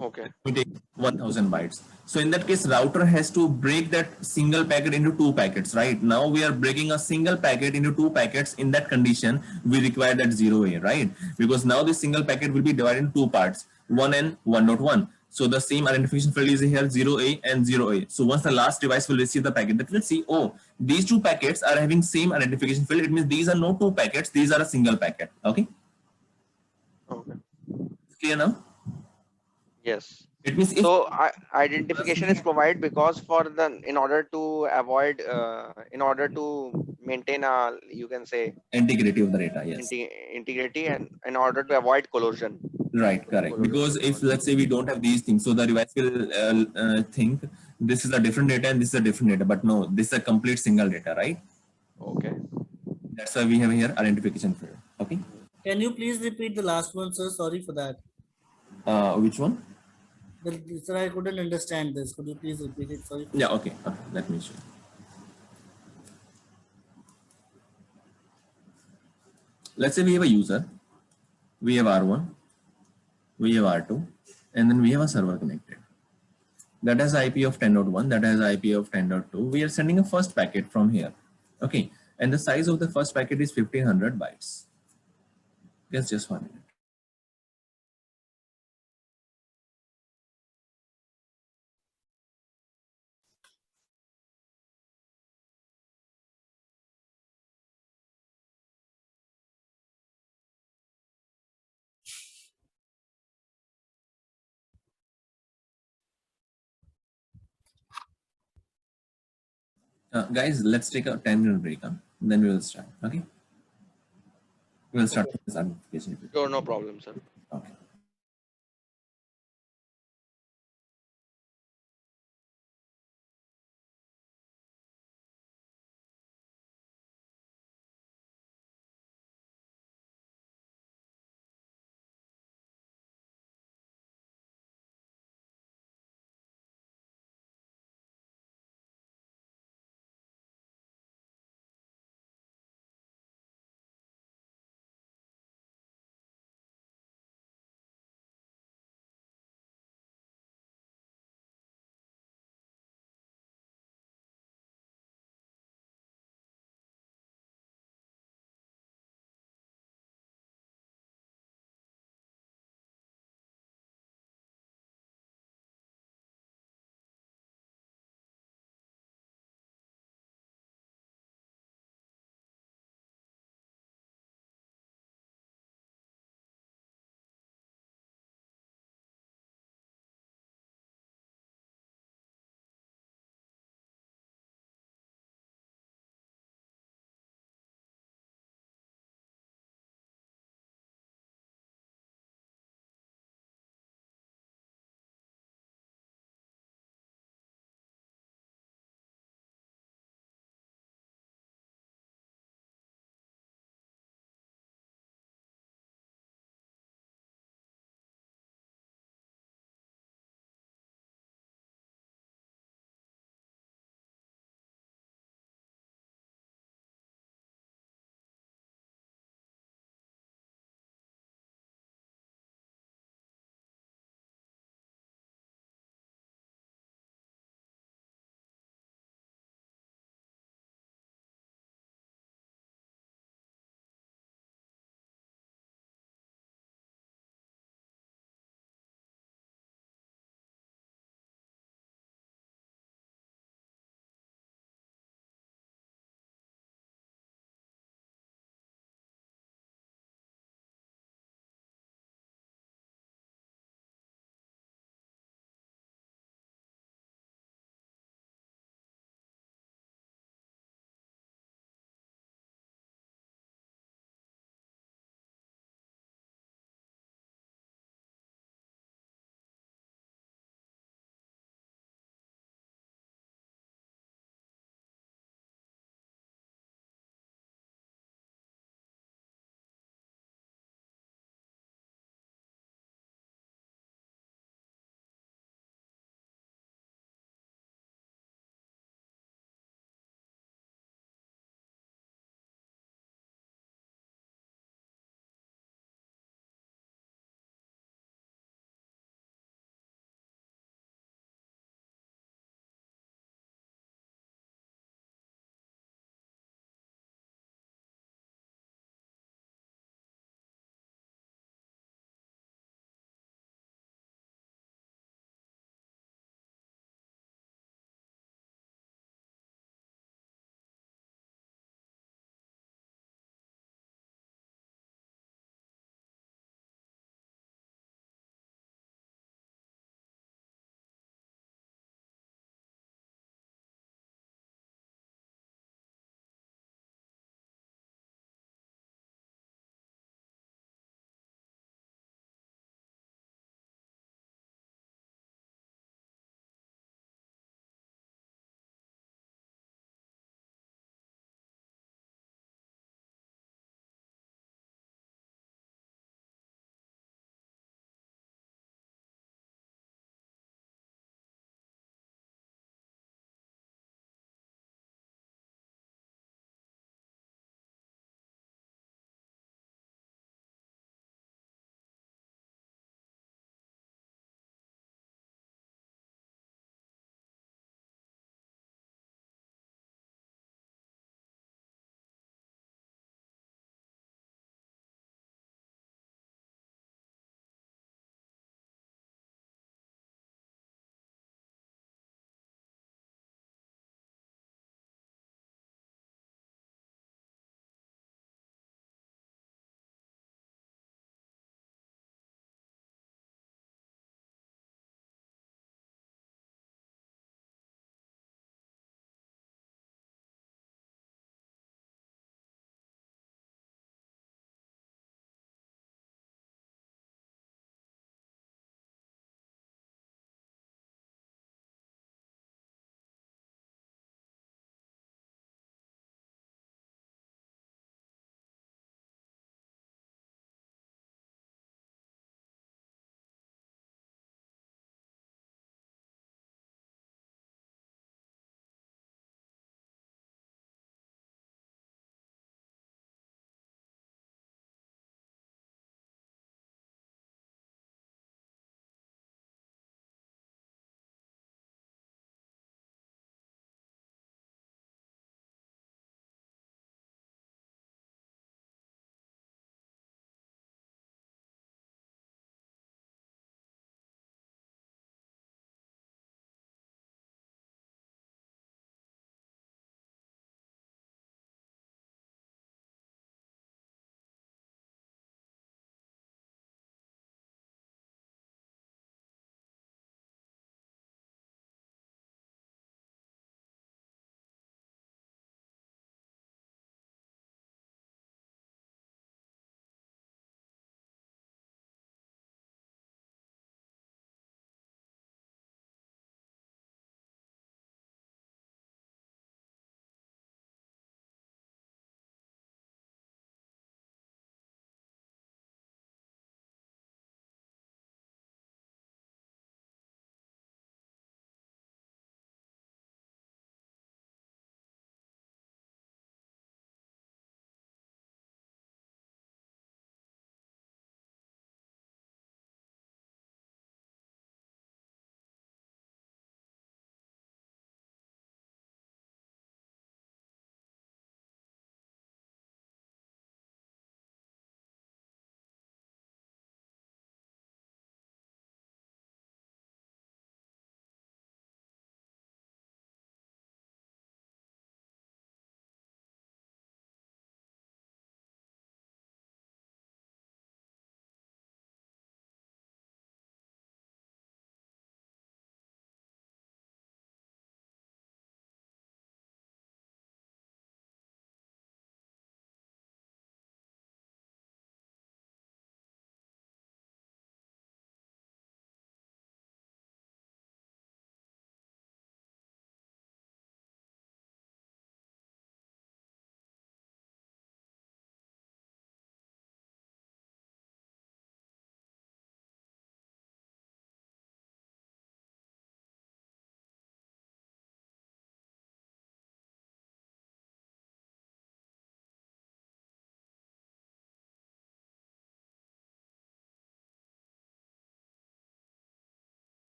Okay. We take 1000 bytes. So in that case, router has to break that single packet into 2 packets, right? Now we are breaking a single packet into 2 packets. In that condition, we require that 0A, right? Because now this single packet will be divided into 2 parts, 1 and 1.1. So the same identification field is here, 0A and 0A. So once the last device will receive the packet, that will see, oh, these 2 packets are having same identification field. It means these are no 2 packets, these are a single packet. Okay. Okay. Clear now? Yes. It means if So identification is provided because in order to avoid in order to maintain you can say integrity of the data, yes. integrity, and in order to avoid collusion. Right, correct. Because if let's say we don't have these things, so the device will think this is a different data and this is a different data, but no, this is a complete single data, right? Okay. That's why we have here identification field. Okay. Can you please repeat the last one, sir? Sorry for that. Which one? Sir, I couldn't understand this. Could you please repeat it? Sorry. Yeah. Okay. Okay. Let me show. Let's say we have a user, we have R1, we have R2, and then we have a server connected. That has IP of 10.1, that has IP of 10.2. We are sending a first packet from here. Okay. And the size of the first packet is 1500 bytes. Yes, just 1 minute. Guys, let's take a 10-minute break. Then we will start. Okay. We will start with this identification. Sure, no problem, sir. Okay.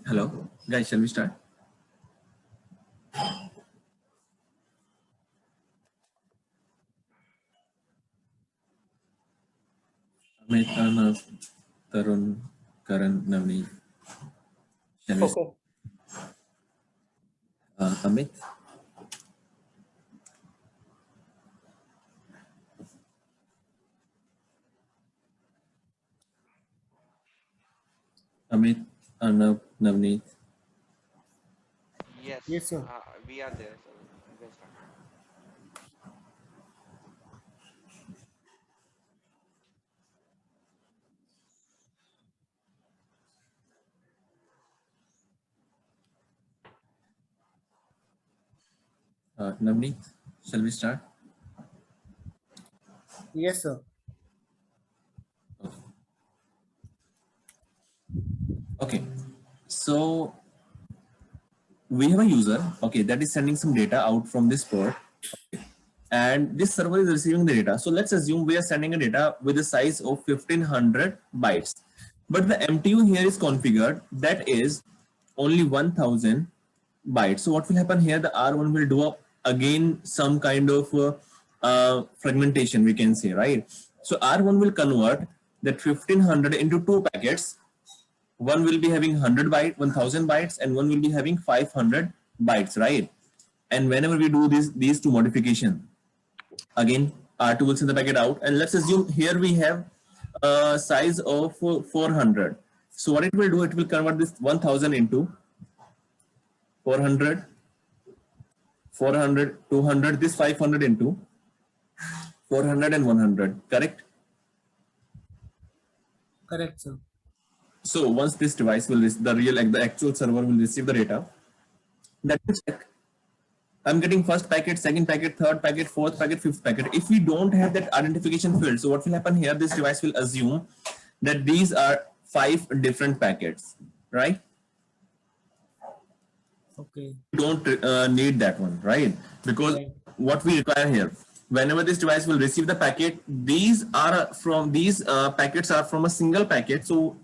Hello, guys, shall we start? Amit, Arnav, Tarun, Karan, Navneet. Shall we Okay. Amit? Amit, Arnav, Navneet. Yes, Yes, sir. we are there. So you can start. Navneet, shall we start? Yes, sir. Okay, so we have a user, okay, that is sending some data out from this port, and this server is receiving the data. So let's assume we are sending a data with a size of 1500 bytes, but the MTU here is configured that is only 1000 bytes. So what will happen here? The R1 will do again some kind of fragmentation, we can say, right? So R1 will convert that 1500 into two packets. One will be having 100 bytes, 1000 bytes, and one will be having 500 bytes, right? And whenever we do these two modification, again, R2 will send the packet out. And let's assume here we have a size of 400. So what it will do, it will convert this 1000 into 400, 400, 200, this 500 into 400 and 100, correct? Correct, sir. So once this device will, the actual server will receive the data, that will check. I'm getting first packet, second packet, third packet, fourth packet, fifth packet. If we don't have that identification field, so what will happen here? This device will assume that these are 5 different packets, right? Okay. We don't need that one, right? Because Right. what we require here, whenever this device will receive the packet, these packets are from a single packet. So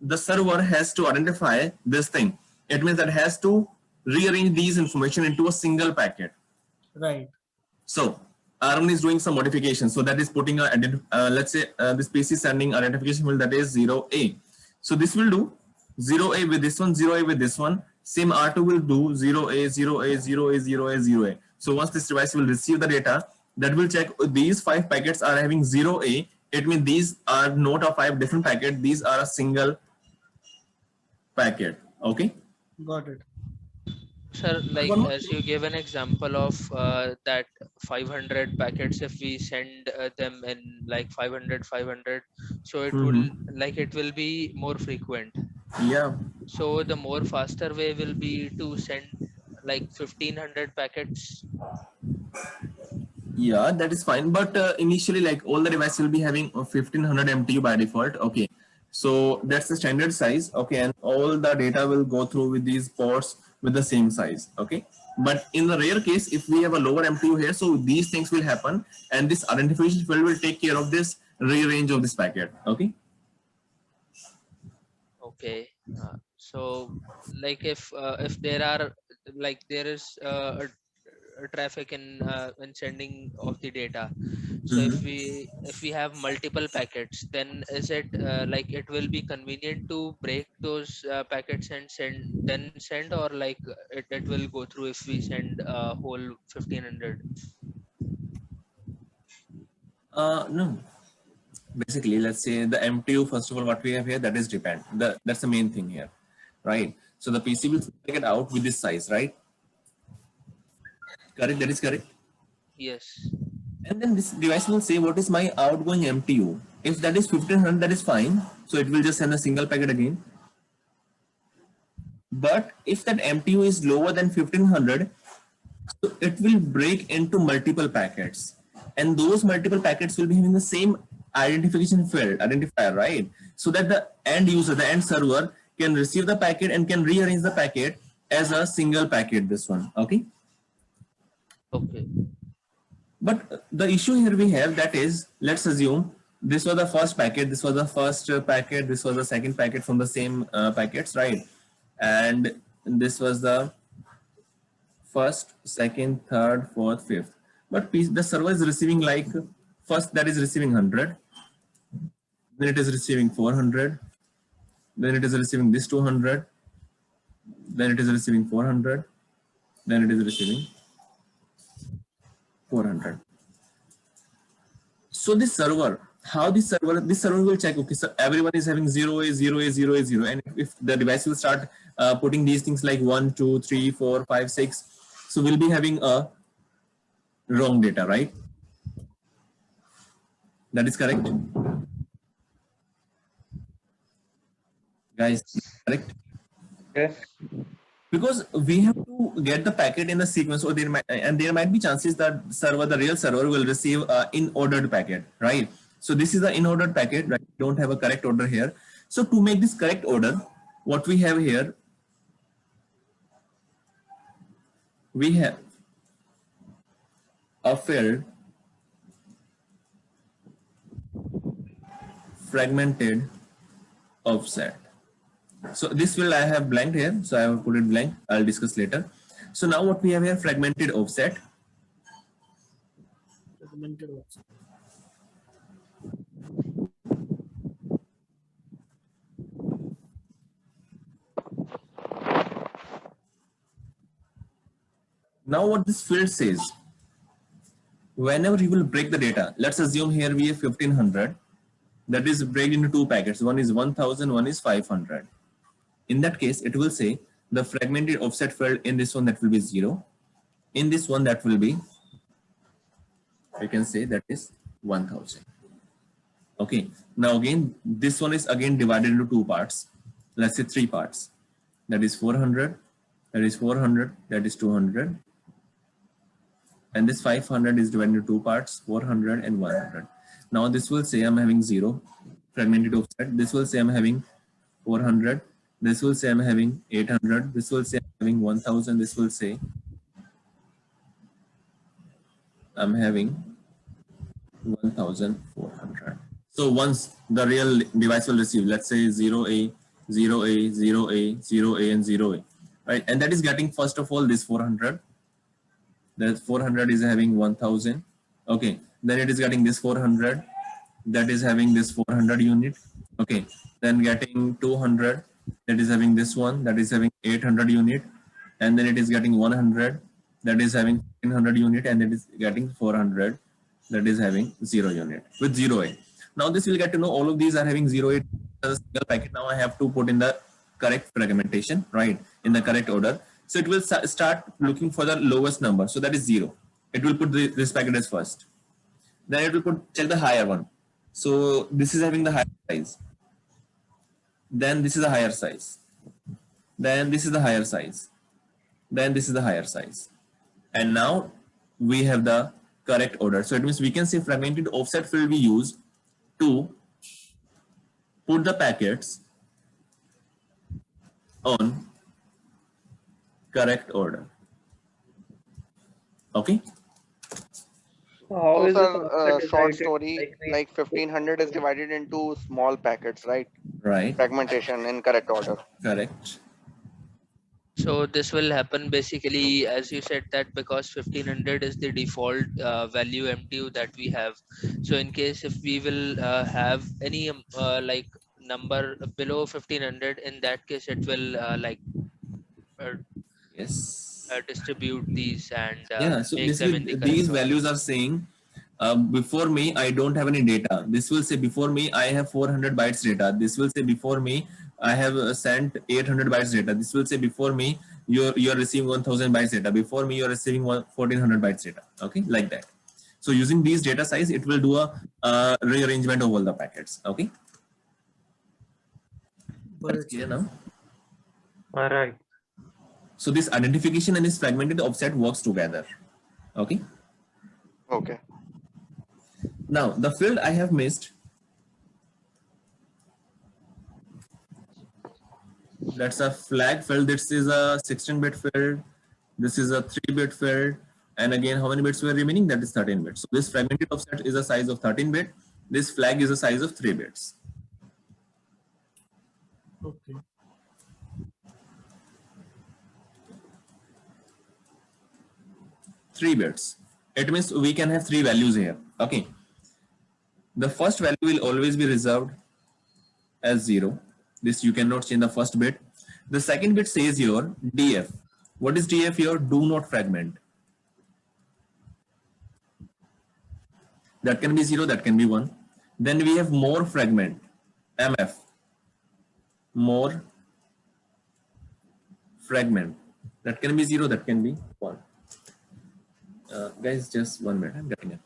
the server has to identify this thing. It means that it has to rearrange these information into a single packet. Right. So ARM is doing some modification. So that is putting let's say this PC is sending identification field that is 0A. So this will do 0A with this one, 0A with this one. Same R2 will do 0A, 0A, 0A, 0A, 0A. So once this device will receive the data, that will check these 5 packets are having 0A. It means these are not a 5 different packet. These are a single packet. Okay. Got it. Sir, like One more. as you gave an example of that 500 packets, if we send them in like 500, so it will it will be more frequent. Yeah. So the more faster way will be to send like 1500 packets. Yeah, that is fine. But initially, like all the devices will be having 1500 MTU by default. Okay. So that's the standard size. Okay. And all the data will go through with these ports with the same size. Okay. But in the rare case, if we have a lower MTU here, so these things will happen. And this identification field will take care of this rearrange of this packet. Okay. Okay. So like if there are like there is a traffic in sending of the data, so if we have multiple packets, then is it like it will be convenient to break those packets and send, or like it will go through if we send a whole 1500? No. Basically, let's say the MTU, first of all, what we have here, that is depend. That's the main thing here, right? So the PC will take it out with this size, right? Correct, that is correct. Yes. And then this device will say, what is my outgoing MTU? If that is 1500, that is fine. So it will just send a single packet again. But if that MTU is lower than 1500, so it will break into multiple packets. And those multiple packets will be having the same identification field, identifier, right? So that the end user, the end server can receive the packet and can rearrange the packet as a single packet, this one, okay? Okay. But the issue here we have, that is, let's assume this was the first packet, this was the first packet, this was the second packet from the same packets, right? and this was the first, second, third, fourth, fifth. But the server is receiving like first that is receiving 100, then it is receiving 400, then it is receiving this 200, then it is receiving 400, then it is receiving 400. So this server, how this server will check, okay, so everyone is having 0A, 0A, 0A, 0, and if the device will start putting these things like 1, 2, 3, 4, 5, 6, so we'll be having a wrong data, right? That is correct. Guys, correct? Yes. Because we have to get the packet in a sequence, or there might be chances that the real server will receive in ordered packet, right? So this is the in ordered packet, right? We don't have a correct order here. So to make this correct order, what we have here, we have a field fragmented offset. So this field I have blanked here, so I have put it blank. I'll discuss later. So now what we have here, fragmented offset. Fragmented offset. Now what this field says, whenever you will break the data, let's assume here we have 1500, that is break into two packets. One is 1000, one is 500. In that case, it will say the fragmented offset field in this one, that will be 0. In this one, that will be, you can say that is 1000. Okay. Now again, this one is again divided into two parts. Let's say three parts. That is 400, that is 400, that is 200. And this 500 is divided into two parts, 400 and 100. Now this will say I'm having 0, fragmented offset. This will say I'm having 400. This will say I'm having 800. This will say I'm having 1000. This will say I'm having 1400. So once the real device will receive, let's say 0A, 0A, 0A, 0A, and 0A, right? And that is getting, first of all, this 400. That 400 is having 1000. Okay. Then it is getting this 400. That is having this 400 unit. Okay. Then getting 200. That is having this one. That is having 800 unit. And then it is getting 100. That is having 1500 unit. And it is getting 400. That is having 0 unit with 0A. Now this will get to know all of these are having 0A as a single packet. Now I have to put in the correct fragmentation, right? In the correct order. So it will start looking for the lowest number. So that is 0. It will put this packet as first. Then it will check the higher one. So this is having the higher size. Then this is the higher size. Then this is the higher size. Then this is the higher size. And now we have the correct order. So it means we can say fragmented offset field we use to put the packets on correct order. Okay. How So is the sir, offset short divided? story, like 1500 is divided into small packets, right? Right. Fragmentation in correct order. Correct. So this will happen basically, as you said, that because 1500 is the default value MTU that we have. So in case if we will have any like number below 1500, in that case it will Yes. distribute these and Yeah. So make this them will, in the correct these order. values are saying before me I don't have any data. This will say before me I have 400 bytes data. This will say before me I have sent 800 bytes data. This will say before me you're receiving 1000 bytes data. Before me you're receiving 1400 bytes data. Okay, like that. So using these data size, it will do a rearrangement of all the packets. Okay. That's clear now. All right. So this identification and this fragmented offset works together. Okay. Okay. Now the field I have missed. That's a flag field. This is a 16-bit field. This is a 3-bit field. And again, how many bits were remaining? That is 13 bits. So this fragmented offset is a size of 13 bit. This flag is a size of 3 bits. Okay. 3 bits. It means we can have 3 values here. Okay. The first value will always be reserved as 0. This you cannot change the first bit. The second bit says your DF. What is DF here? Do not fragment. That can be 0, that can be 1. Then we have more fragment, MF. More fragment. That can be 0, that can be 1. Guys, just 1 minute, I'm getting it.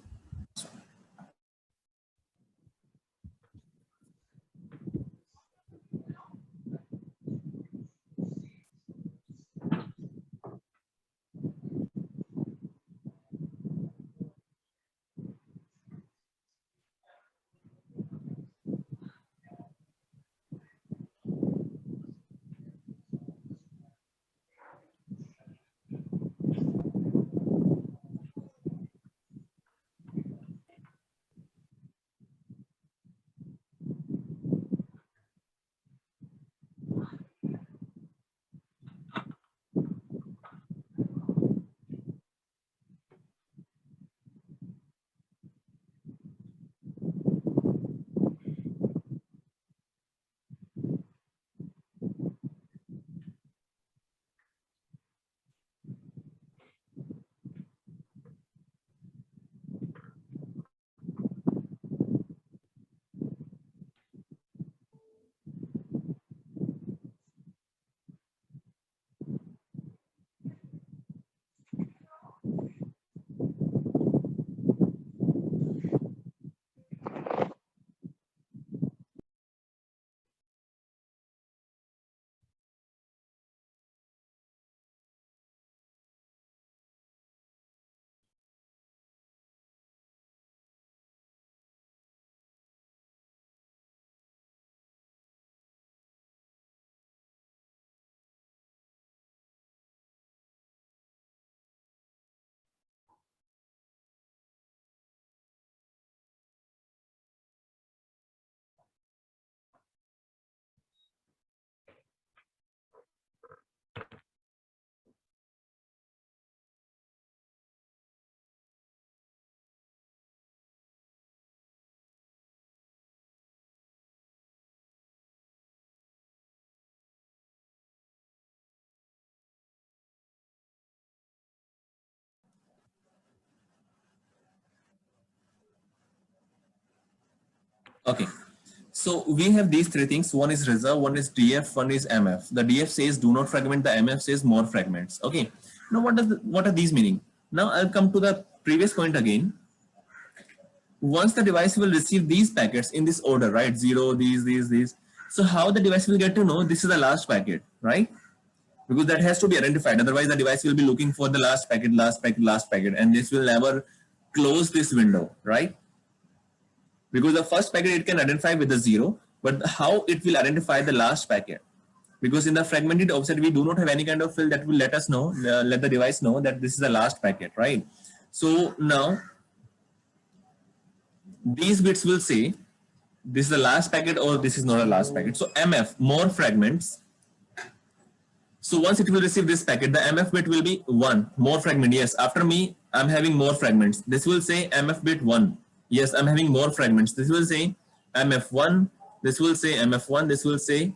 Okay. So we have these 3 things. One is reserve, one is DF, one is MF. The DF says do not fragment, the MF says more fragments. Okay. Now what are these meaning? Now I'll come to the previous point again. Once the device will receive these packets in this order, right? 0, these. So how the device will get to know this is the last packet, right? Because that has to be identified. Otherwise the device will be looking for the last packet, and this will never close this window, right? Because the first packet it can identify with the 0, but how it will identify the last packet? Because in the fragmented offset, we do not have any kind of field that will let us know, let the device know that this is the last packet, right? So now these bits will say this is the last packet or this is not a last packet. So MF, more fragments. So once it will receive this packet, the MF bit will be 1, more fragment. Yes, after me, I'm having more fragments. This will say MF bit 1. Yes, I'm having more fragments. This will say MF1. This will say MF1. This will say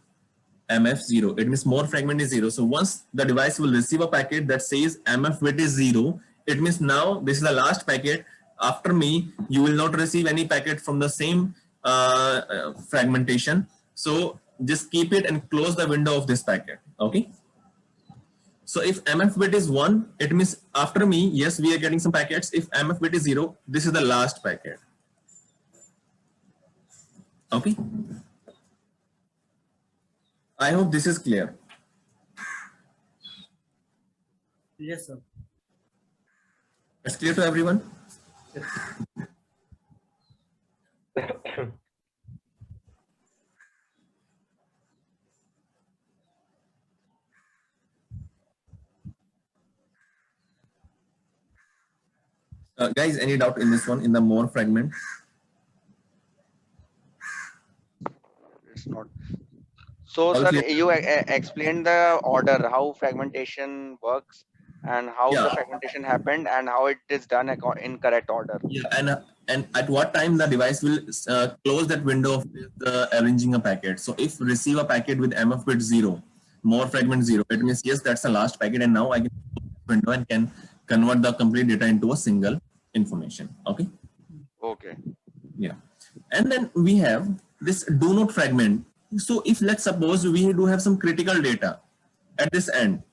MF0. It means more fragment is 0. So once the device will receive a packet that says MF bit is 0, it means now this is the last packet. After me, you will not receive any packet from the same fragmentation. So just keep it and close the window of this packet. Okay. So if MF bit is 1, it means after me, yes, we are getting some packets. If MF bit is 0, this is the last packet. Okay. I hope this is clear. Yes, sir. It's clear to everyone? Guys, any doubt in this one, in the more fragment? It's not. So, All sir, clear? you explained the order, how fragmentation works, and how Yeah. the fragmentation happened and how it is done in correct order. Yeah, and at what time the device will close that window of arranging a packet. So if receive a packet with MF bit 0, more fragment 0, it means yes, that's the last packet, and now I can close that window and can convert the complete data into a single information. Okay. Okay. Yeah. And then we have this do not fragment. So if let's suppose we do have some critical data at this end.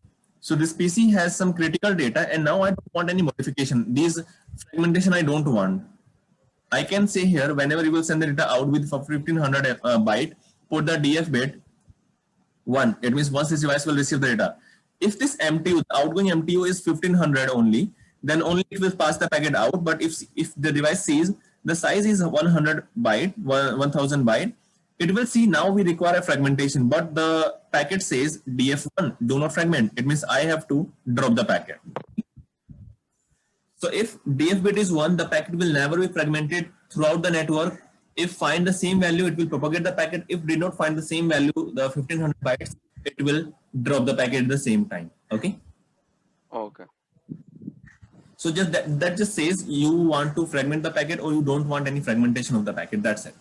So this PC has some critical data, and now I don't want any modification. These fragmentation I don't want. I can say here, whenever you will send the data out with 1500 byte, put the DF bit 1. It means once this device will receive the data. If this MTU, the outgoing MTU is 1500 only, then only it will pass the packet out. But if the device sees the size is 100 byte, 1000 byte, it will see now we require a fragmentation, but the packet says DF1, do not fragment. It means I have to drop the packet. So if DF bit is 1, the packet will never be fragmented throughout the network. If find the same value, it will propagate the packet. If did not find the same value, the 1500 bytes, it will drop the packet at the same time. Okay. Okay. So just that just says you want to fragment the packet or you don't want any fragmentation of the packet. That's it.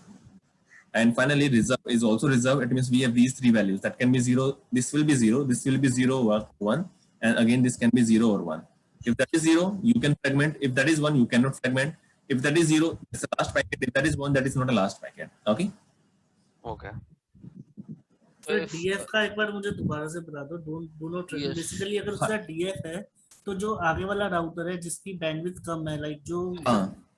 And finally, reserve is also reserved. It means we have these three values. That can be 0. This will be 0. This will be 0 or 1. And again, this can be 0 or 1. If that is 0, you can fragment. If that is 1, you cannot fragment. If that is 0, it's the last packet. If that is 1, that is not a last packet. Okay. Okay. तो DF का एक बार मुझे दोबारा से बता दो. Do not fragment. Basically अगर उसका DF है तो जो आगे वाला राउटर है जिसकी बैंडविड्थ कम है, लाइक जो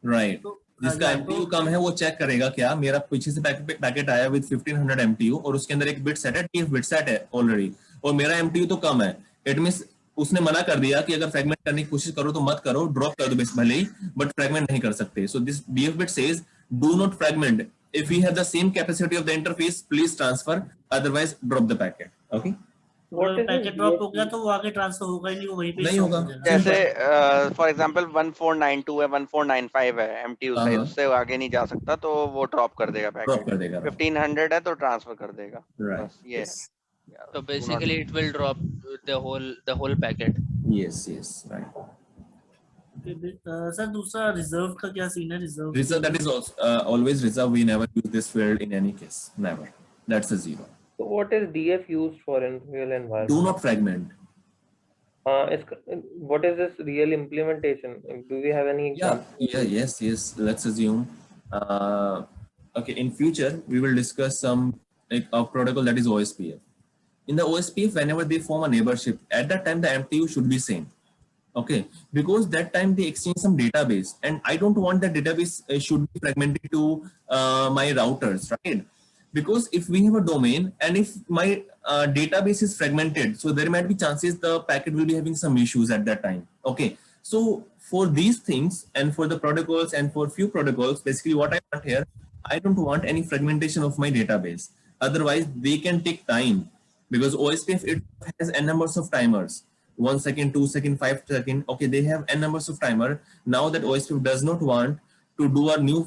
राइट, जिसका MTU कम है वो चेक करेगा क्या मेरा पीछे से पैकेट आया विद 1500 MTU और उसके अंदर एक बिट सेट है, DF बिट सेट है ऑलरेडी, और मेरा MTU तो कम है. इट मींस उसने मना कर दिया कि अगर फ्रैगमेंट करने की कोशिश करो तो मत करो, ड्रॉप कर दो बेस भले ही, बट फ्रैगमेंट नहीं कर सकते. So this DF bit says do not fragment. If we have the same capacity of the interface, please transfer. Otherwise, drop the packet. Okay. Packet drop हो गया तो वो आगे ट्रांसफर होगा ही नहीं, वो वहीं पे नहीं होगा. जैसे फॉर एग्जांपल 1492 है, 1495 है MTU साइज, उससे आगे नहीं जा सकता तो वो ड्रॉप कर देगा पैकेट. ड्रॉप कर देगा. 1500 है तो ट्रांसफर कर देगा. Right. Yes. So basically, it will drop the whole packet. Yes. Right. Sir दूसरा रिजर्व का क्या सीन है? Reserve, that is also, always reserve. We never use this field in any case. Never. That's a 0. So what is DF used for in real environment? Do not fragment. What is this real implementation? Do we have any example? Yes. Let's assume. Okay, in future we will discuss some like a protocol that is OSPF. In the OSPF, whenever they form a neighborship, at that time the MTU should be same. Okay, because that time they exchange some database, and I don't want that database should be fragmented to my routers, right? Because if we have a domain and if my database is fragmented, so there might be chances the packet will be having some issues at that time. Okay, so for these things and for the protocols and for few protocols, basically what I want here, I don't want any fragmentation of my database. Otherwise, they can take time because OSPF it has n numbers of timers. 1 second, 2 second, 5 second. Okay, they have n numbers of timer. Now that OSPF does not want to do a new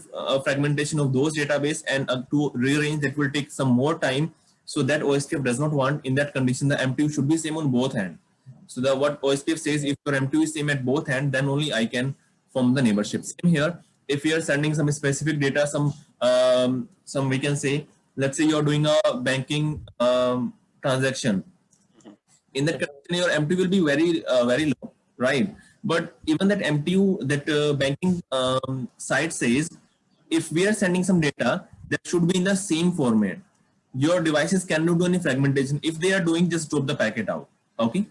fragmentation of those database and to rearrange, that will take some more time. So that OSPF does not want. In that condition, the MTU should be same on both ends. So what OSPF says, if your MTU is same at both ends, then only I can form the neighborship. Same here. If you are sending some specific data, some we can say, let's say you are doing a banking transaction. In that condition, your MTU will be very low, right? But even that MTU, that banking site says, if we are sending some data, that should be in the same format. Your devices cannot do any fragmentation. If they are doing, just drop the packet out. Okay.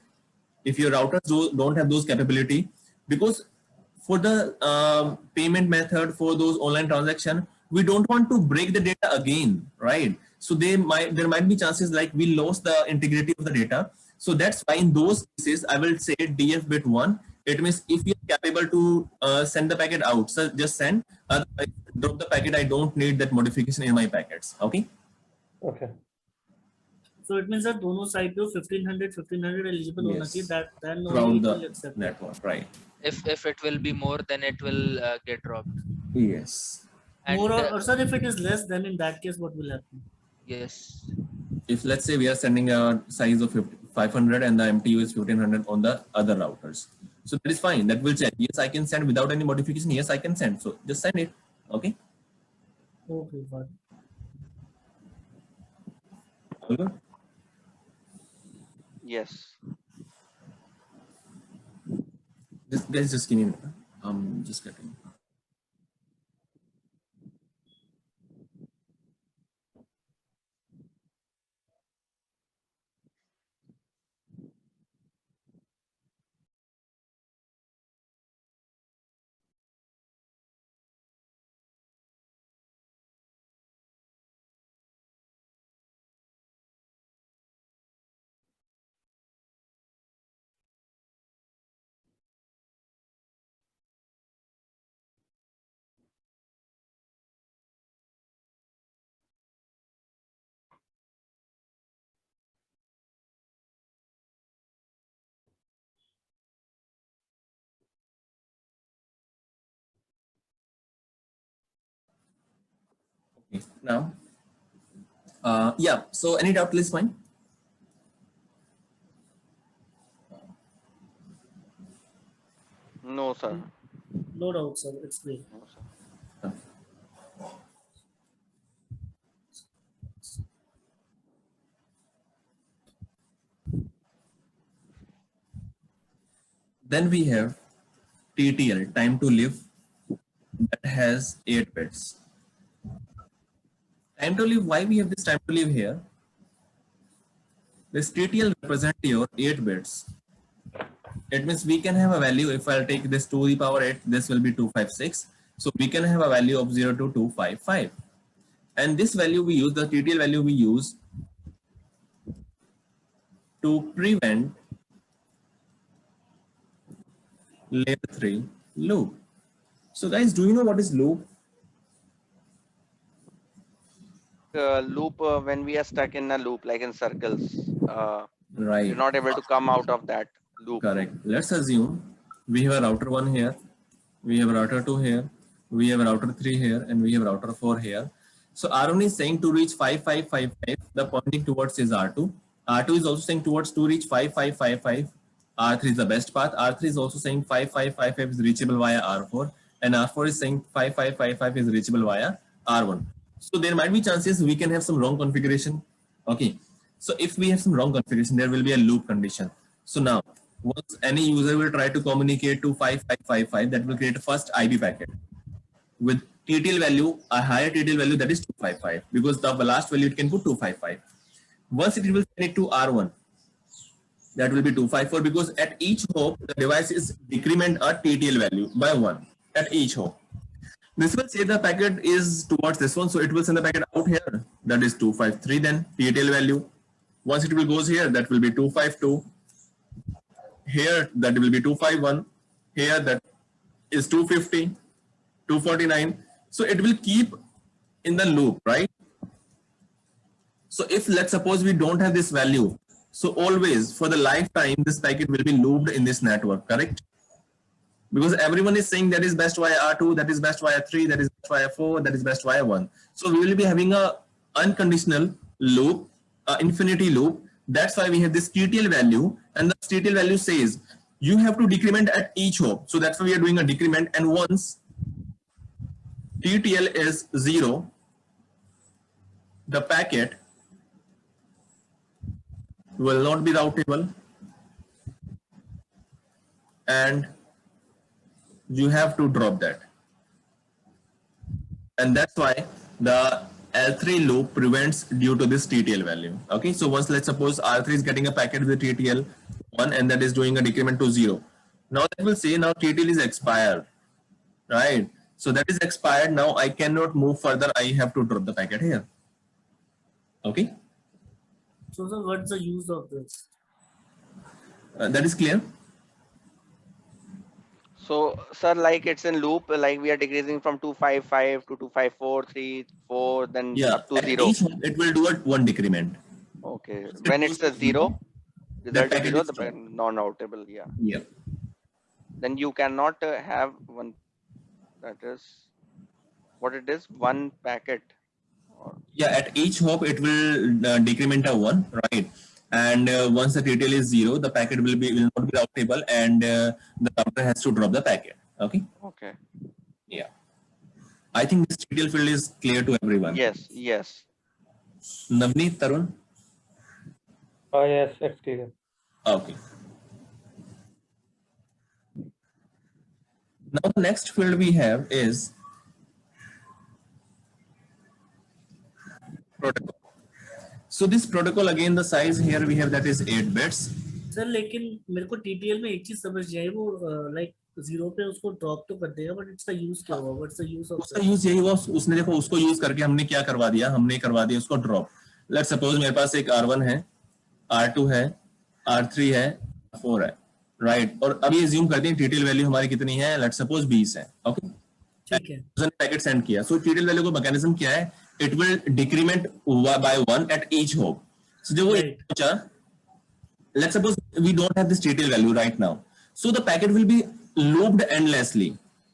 If your routers don't have those capability, because for the payment method for those online transaction, we don't want to break the data again, right? So there might be chances like we lost the integrity of the data. So that's why in those cases, I will say DF bit 1. It means if you are capable to send the packet out, so just send. Otherwise, drop the packet. I don't need that modification in my packets. Okay. Okay. So it means that दोनों side पे 1500 eligible होना चाहिए. That then Throughout only it the will accept. network, right? If it will be more, then it will get dropped. Yes. And More or sir, if it is less, then in that case, what will happen? yes, If let's say we are sending a size of 500 and the MTU is 1500 on the other routers. So that is fine. That will check. Yes, I can send without any modification. Yes, I can send. So just send it. Okay. Okay, got it. All good? Yes. Just guys, just give me a minute. Just getting. Okay. Now, yeah. So any doubt, please fine. No, sir. No doubt, sir. It's clear. No, sir. Then we have TTL, time to live, that has 8 bits. Time to live, why we have this time to live here? This TTL represents your 8 bits. It means we can have a value, if I'll take this to the power 8, this will be 256. So we can have a value of 0 to 255. And this value we use, the TTL value we use to prevent layer 3 loop. So guys, do you know what is loop? Loop when we are stuck in a loop, like in circles, Right. you're not able to come out of that loop. Correct. Let's assume we have a router 1 here, we have a router 2 here, we have a router 3 here, and we have a router 4 here. So R1 is saying to reach 5555, the pointing towards is R2. R2 is also saying towards to reach 5555. R3 is the best path. R3 is also saying 5555 is reachable via R4, and R4 is saying 5555 is reachable via R1. So there might be chances we can have some wrong configuration. Okay. So if we have some wrong configuration, there will be a loop condition. So now, once any user will try to communicate to 5555, that will create a first IB packet with TTL value, a higher TTL value, that is 255, because the last value it can put 255. Once it will send it to R1, that will be 254, because at each hop, the device is decrement a TTL value by 1 at each hop. This will say the packet is towards this one, so it will send the packet out here, that is 253 then TTL value. Once it will goes here, that will be 252. Here, that will be 251. Here, that is 250, 249. So it will keep in the loop, right? So if let's suppose we don't have this value, so always for the lifetime, this packet will be looped in this network, correct? Because everyone is saying that is best via R2, that is best via 3, that is best via 4, that is best via 1. So we will be having a unconditional loop, infinity loop. That's why we have this TTL value, and the TTL value says you have to decrement at each hop. So that's why we are doing a decrement, and once TTL is 0, the packet will not be routable, and you have to drop that. And that's why the L3 loop prevents due to this TTL value. Okay, so once let's suppose R3 is getting a packet with TTL 1 and that is doing a decrement to 0. Now that will say now TTL is expired, right? So that is expired. Now I cannot move further. I have to drop the packet here. Okay. So, sir, what's the use of this? That is clear. So, sir, like it's in loop, like we are decreasing from 255 to 254, 3, 4, then Yeah, up to at 0. each hop it will do a one decrement. Okay. So When it's a 0, result is packet 0, is the stopped. non-routable, yeah. Yeah. Then you cannot have one, that is what it is, one packet. Or, Yeah, at each hop it will decrement a 1, right? And once the TTL is 0, the packet will not be routable, and the router has to drop the packet. Okay. Okay. Yeah. I think this TTL field is clear to everyone. Yes. Yes. Navneet, Tarun. Oh yes, it's clear. Okay. Now the next field we have is protocol. So this protocol, again, the size here we have that is 8 bits. Sir लेकिन मेरे को TTL में एक चीज समझ नहीं आई, वो like 0 पे उसको ड्रॉप तो कर देगा, बट इसका यूज क्या होगा? व्हाट्स द यूज ऑफ उसका यूज यही हुआ, उसने देखो उसको यूज करके हमने क्या करवा दिया, हमने करवा दिया उसको ड्रॉप। लेट सपोज मेरे पास एक R1 है, R2 है, R3 है, 4 है, राइट। और अभी एज्यूम करते हैं टीटीएल वैल्यू हमारी कितनी है, लेट सपोज 20 है। ओके, ठीक है। पैकेट सेंड किया, सो टीटीएल वैल्यू का मैकेनिज्म क्या है, it will decrement by 1 at each hop. So जब वो पहुंचा, let's suppose we don't have this TTL value right now, so the packet will be looped endlessly,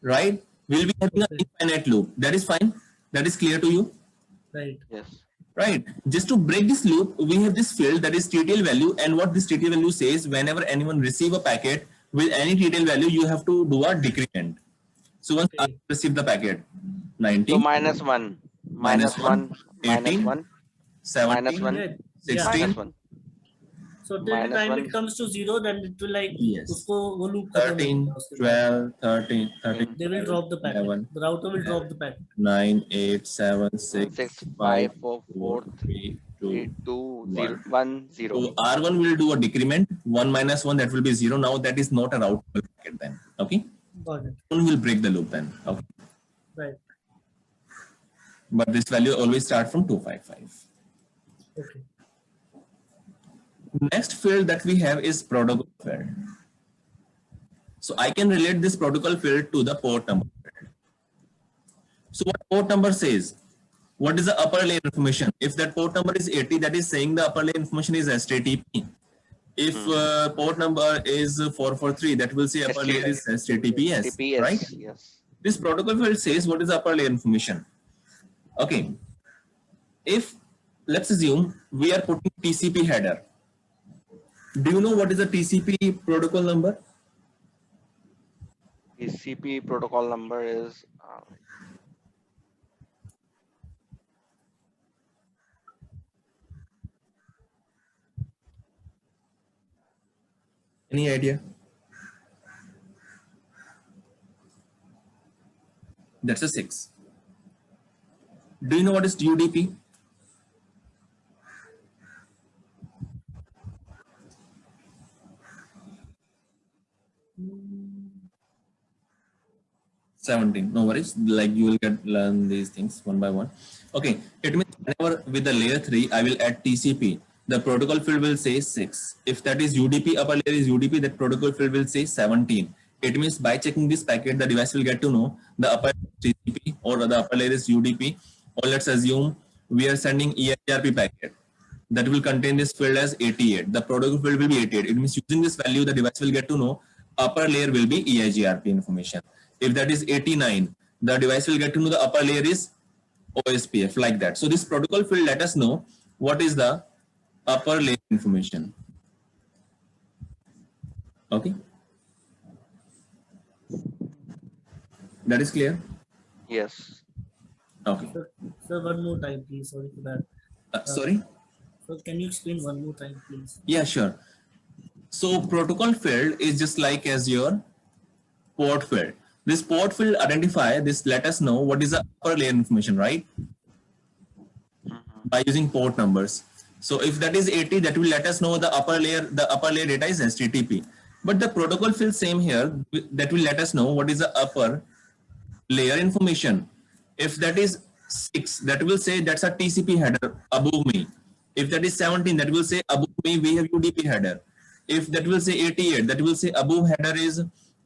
right? We'll be having an infinite loop. That is fine, that is clear to you, Right. Yes. right? Just to break this loop, we have this field that is TTL value, and what this TTL value says, whenever anyone receive a packet with any TTL value, you have to do a decrement. So once I receive the packet, 90, So -1, Minus one, -1, 18, -1, 17, -1, Yeah. 16, -1. So till the Minus time one. it comes to 0, then it will like Yes. उसको वो loop खत्म हो 13, जाएगा उसके बाद। 12, 13, 13, They will drop the packet. 11, The router will drop the packet. 9, 8, 7, 6, 6, 5, 5, 4, 4, 3, 2. 3, 2, 0, 1, 0. So R1 will do a decrement, 1 minus 1, that will be 0. Now that is not a routable packet then. Okay. Got it. 1 will break the loop then. Okay. Right. But this value always start from 255. Okay. Next field that we have is protocol field. So I can relate this protocol field to the port number field. So what port number says? What is the upper layer information? If that port number is 80, that is saying the upper layer information is HTTP. If port number is 443, that will say upper layer is HTTPS, TPS, right? yes. This protocol field says what is the upper layer information. Okay. If let's assume we are putting TCP header. Do you know what is the TCP protocol number? TCP protocol number is Any idea? That's a 6. Do you know what is UDP? $17. No worries. Like you will learn these things one by one. Okay. It means whenever with the layer 3, I will add TCP. The protocol field will say 6. If that is UDP, upper layer is UDP, that protocol field will say 17. It means by checking this packet, the device will get to know the upper TCP or the upper layer is UDP. Or let's assume we are sending EIGRP packet that will contain this field as 88. The protocol field will be 88. It means using this value, the device will get to know upper layer will be EIGRP information. If that is 89, the device will get to know the upper layer is OSPF, like that. So this protocol field let us know what is the upper layer information. Okay. That is clear? yes. Okay. Sir, one more time, please. Sorry for that. Sorry? So can you explain one more time, please? Yeah, sure. So protocol field is just like as your port field. This port field identify this, let us know what is the upper layer information, right? By using port numbers. So if that is 80, that will let us know the upper layer data is HTTP. But the protocol field same here, that will let us know what is the upper layer information. If that is 6, that will say that's a TCP header above me. If that is 17, that will say above me we have UDP header. If that will say 88, that will say above header is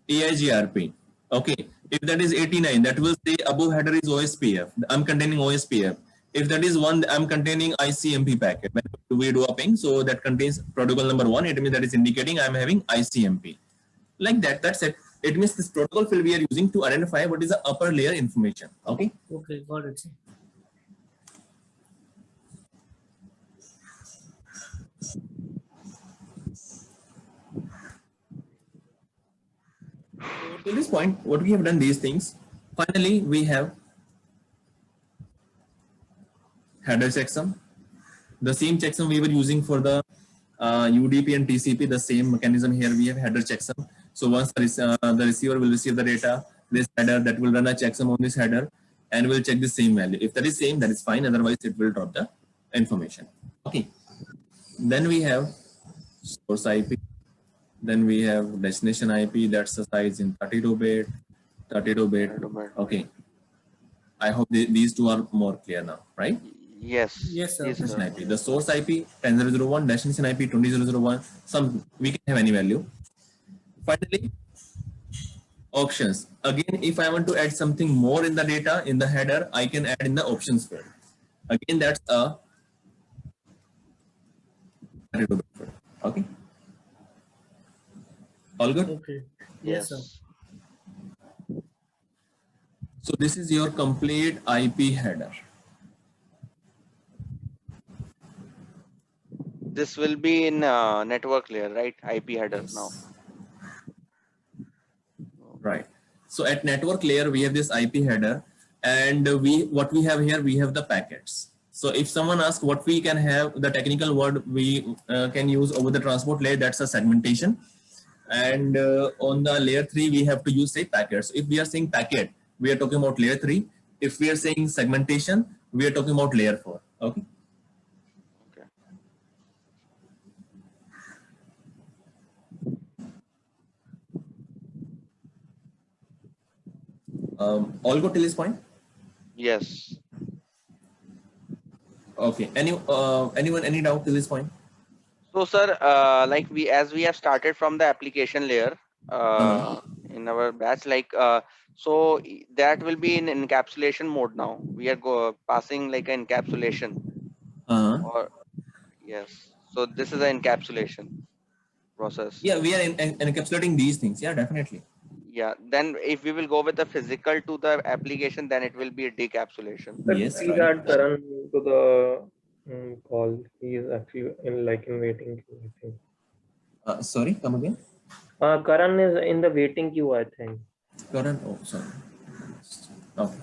EIGRP. Okay. If that is 89, that will say above header is OSPF. I'm containing OSPF. If that is 1, I'm containing ICMP packet. When we do a ping, so that contains protocol number 1, it means that is indicating I'm having ICMP. Like that, that's it. It means this protocol field we are using to identify what is the upper layer information. Okay. Okay, got it, sir. So to this point, what we have done these things. Finally, we have header checksum. The same checksum we were using for the UDP and TCP, the same mechanism here we have header checksum. So once the receiver will receive the data, this header that will run a checksum on this header and will check the same value. If that is same, that is fine. Otherwise, it will drop the information. Okay. Then we have source IP. Then we have destination IP. That's the size in 32-bit, 32-bit. Okay. I hope these two are more clear now, right? Yes. Yes, sir. Yes, Destination sir. IP. The source IP 10.0.0.1, destination IP 20.0.0.1. Some we can have any value. Finally, options. Again, if I want to add something more in the data in the header, I can add in the options field. Again, that's a 32-bit field. Okay. All good? Okay. Yes, sir. So this is your complete IP header. This will be in network layer, right? IP header now. Right. So at network layer, we have this IP header, and what we have here, we have the packets. So if someone asks what we can have, the technical word we can use over the transport layer, that's a segmentation. And on the layer 3, we have to use say packets. If we are saying packet, we are talking about layer 3. If we are saying segmentation, we are talking about layer 4. Okay. Okay. All go till this point? Yes. Okay. Anyone, any doubt till this point? So, sir, like as we have started from the application layer in our batch, like so that will be in encapsulation mode now. We are passing like an encapsulation. Or yes. So this is an encapsulation process. Yeah, we are encapsulating these things. Yeah, definitely. Yeah. Then if we will go with the physical to the application, then it will be a decapsulation. Let's Yes, see right. that Karan to the call. He is actually in waiting queue, I think. Sorry, come again. Karan is in the waiting queue, I think. Karan, oh, sorry. Okay.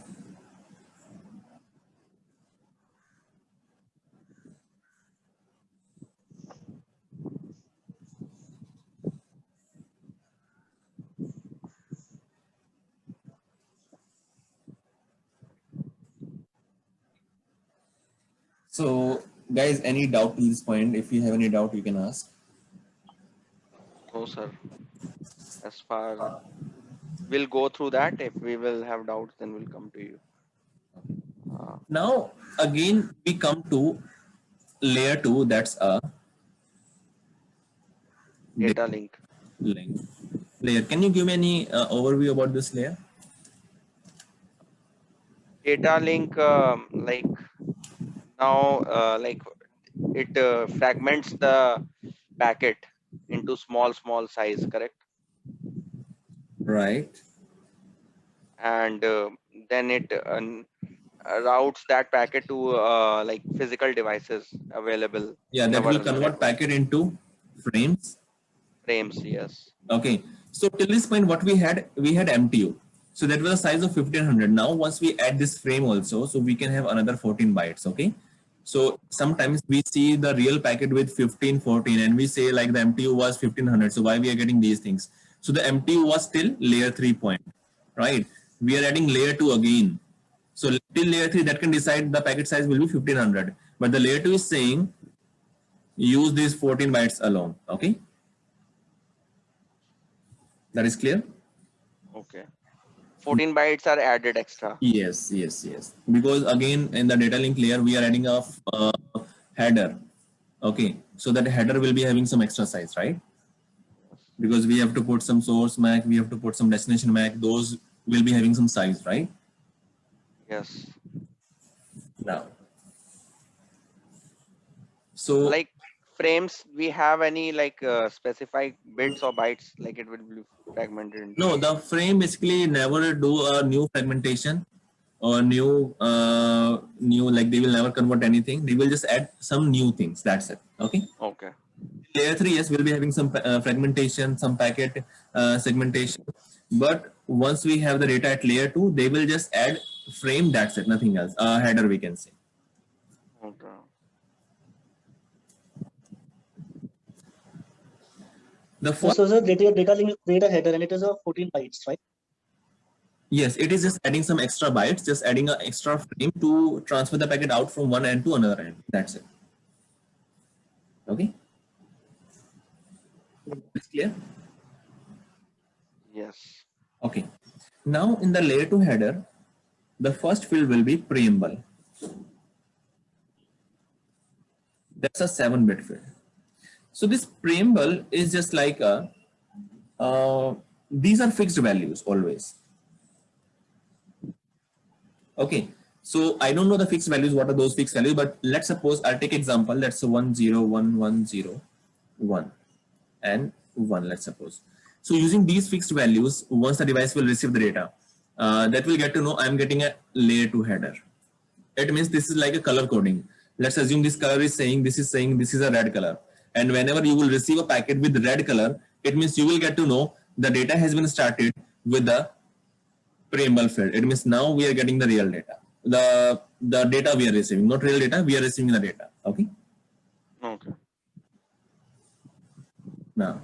So, guys, any doubt till this point? If you have any doubt, you can ask. No, sir. As far we'll go through that. If we will have doubts, then we'll come to you. Now, again, we come to layer 2. That's a Data link. layer. Can you give me any overview about this layer? Data link, like now, like it fragments the packet into small size, correct? Right. And then it routes that packet to like physical devices available. Yeah, in that our will convert network. packet into frames. Frames, yes. Okay. So till this point, what we had MTU. So that was a size of 1500. Now, once we add this frame also, so we can have another 14 bytes. Okay. So sometimes we see the real packet with 15, 14, and we say like the MTU was 1500. So why we are getting these things? So the MTU was still layer 3 point, right? We are adding layer 2 again. So till layer 3 that can decide the packet size will be 1500. But the layer 2 is saying use these 14 bytes alone. Okay. That is clear? Okay. 14 bytes are added extra. Yes. Because again, in the data link layer, we are adding a header. Okay. So that header will be having some extra size, right? Because we have to put some source MAC, we have to put some destination MAC. Those will be having some size, right? Yes. Now. So Like frames, we have any like specified bits or bytes, like it will be fragmented into? no, the frame basically never do a new fragmentation or new like they will never convert anything. They will just add some new things. That's it. Okay. Okay. Layer 3, yes, we'll be having some fragmentation, some packet segmentation. But once we have the data at layer 2, they will just add frame, that's it, nothing else. A header, we can say. Okay. The So, first, the data link data header, and it is a 14 bytes, right? yes, it is just adding some extra bytes, just adding an extra frame to transfer the packet out from one end to another end. That's it. Okay. It's clear? Yes. Okay. Now in the layer 2 header, the first field will be preamble. That's a 7-bit field. So this preamble is just like a, these are fixed values always. Okay. So I don't know the fixed values. What are those fixed values? But let's suppose I'll take example. That's a 1 0 1 1 0 1 and 1. Let's suppose. So using these fixed values, once the device will receive the data, that will get to know I'm getting a layer 2 header. It means this is like a color coding. Let's assume this color is saying this is a red color. And whenever you will receive a packet with red color, it means you will get to know the data has been started with the preamble field. It means now we are getting the real data. The data we are receiving, not real data, we are receiving the data. Okay. Okay. Now,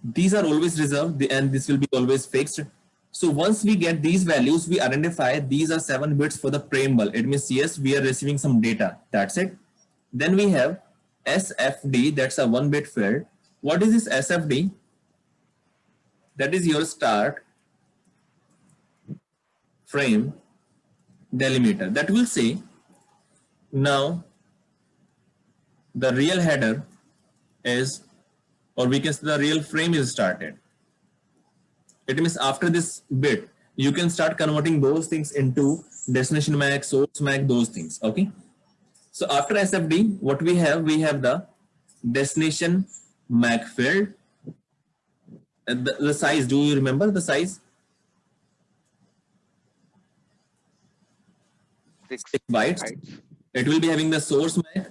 these are always reserved and this will be always fixed. So once we get these values, we identify these are 7 bits for the preamble. It means yes, we are receiving some data. That's it. Then we have SFD, that's a 1-bit field. What is this SFD? That is your start frame delimiter. That will say now the real header is, or we can say the real frame is started. It means after this bit, you can start converting those things into destination MAC, source MAC, those things. Okay. So after SFD, what we have the destination MAC field. The size, do you remember the size? 6 bytes. It will be having the source MAC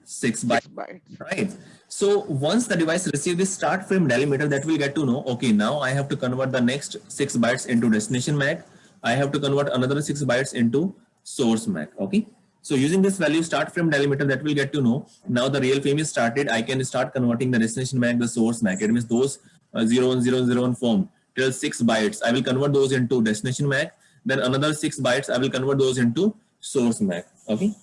6 bytes. 6 bytes. Right. So once the device receives this start frame delimiter, that will get to know, okay, now I have to convert the next 6 bytes into destination MAC. I have to convert another 6 bytes into source MAC. Okay. So using this value start frame delimiter, that will get to know now the real frame is started. I can start converting the destination MAC, the source MAC. It means those 01001 form till 6 bytes. I will convert those into destination MAC. Then another 6 bytes, I will convert those into source MAC. Okay.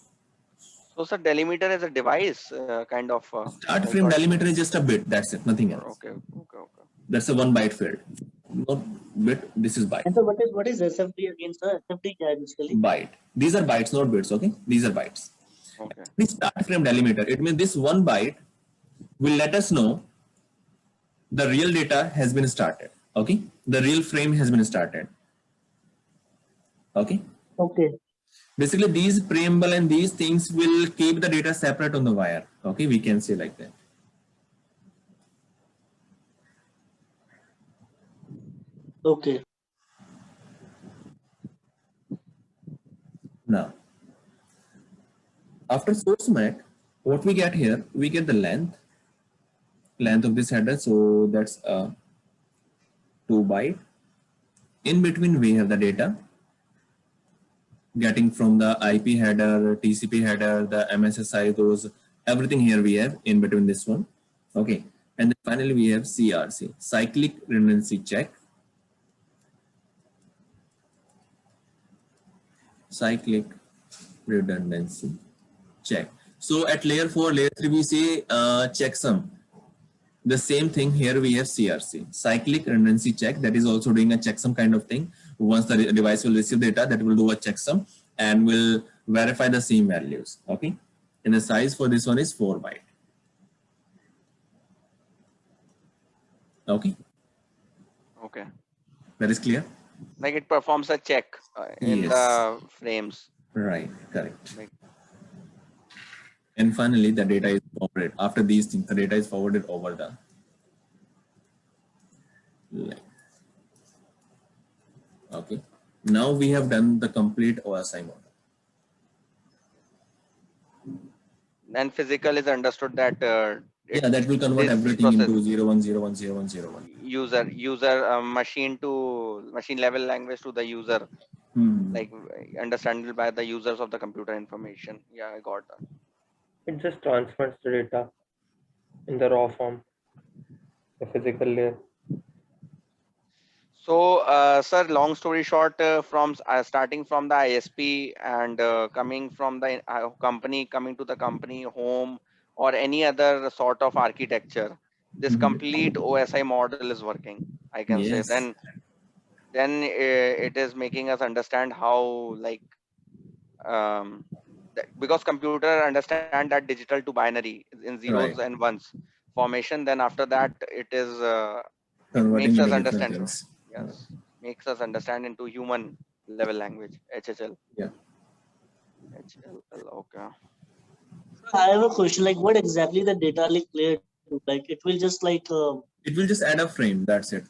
So sir, delimiter is a device kind of. Start frame delimiter is just a bit. That's it. Nothing else. Okay. That's a 1 byte field. Not bit. This is byte. And so what is SFD again, sir? SFD basically? Byte. These are bytes, not bits. Okay. These are bytes. Okay. This start frame delimiter. It means this 1 byte will let us know the real data has been started. Okay. The real frame has been started. Okay. Okay. Basically, these preamble and these things will keep the data separate on the wire. Okay, we can say like that. Okay. Now, after source MAC, what we get here, we get the length of this header. So that's a 2 byte. In between, we have the data getting from the IP header, TCP header, the MSSI, those, everything here we have in between this one. Okay. And then finally we have CRC, cyclic redundancy check. Cyclic redundancy check. So at layer 4, layer 3, we say checksum. The same thing here we have CRC, cyclic redundancy check, that is also doing a checksum kind of thing. Once the device will receive data, that will do a checksum and will verify the same values. Okay. And the size for this one is 4 byte. Okay. Okay. That is clear? Like it performs a check in Yes. the frames. Right. Correct. Like, and finally, the data is forwarded. After these things, the data is forwarded over the line. Okay. Now we have done the complete OSI model. and physical is understood that it Yeah, that will convert this everything process into 0 1 0 1 0 1 0 1. machine to machine level language to the user, like understandable by the users of the computer information. Yeah, I got that. It just transfers the data in the raw form, the physical layer. So, sir, long story short, starting from the ISP and coming from the company, coming to the company home or any other sort of architecture, this complete OSI model is working, I can say. Yes. Then it is making us understand how, like, because computer understand that digital to binary in zeros Right. and ones formation. Then after that, it Converting makes us into different understand. things. Yes, makes us understand into human level language, HHL. Yeah. HLL, okay. I have a question. Like, what exactly the data link layer do? Like, it will just like It will just add a frame. That's it.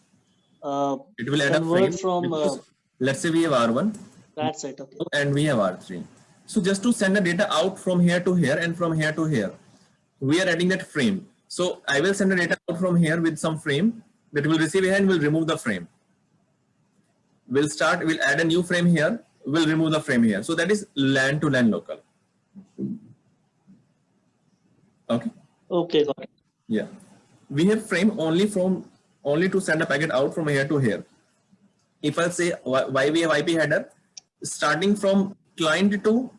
It will add a frame. convert from Because let's say we have R1 that set. Okay. and we have R3. So just to send the data out from here to here and from here to here, we are adding that frame. So I will send the data out from here with some frame that will receive here and will remove the frame. We'll add a new frame here, we'll remove the frame here. So that is LAN to LAN local. Okay. Okay, got it. Yeah. We have frame only to send a packet out from here to here. If I say why we have IP header, starting from client to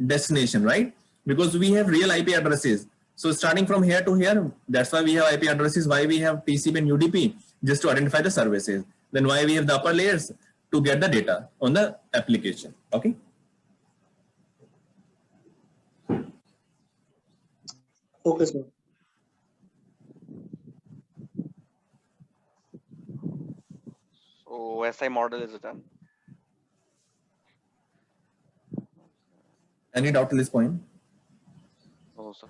destination, right? Because we have real IP addresses. So starting from here to here, that's why we have IP addresses, why we have TCP and UDP, just to identify the services. Then why we have the upper layers to get the data on the application. Okay. Okay, sir. So SI model is done. Any doubt to this point? Oh, sir.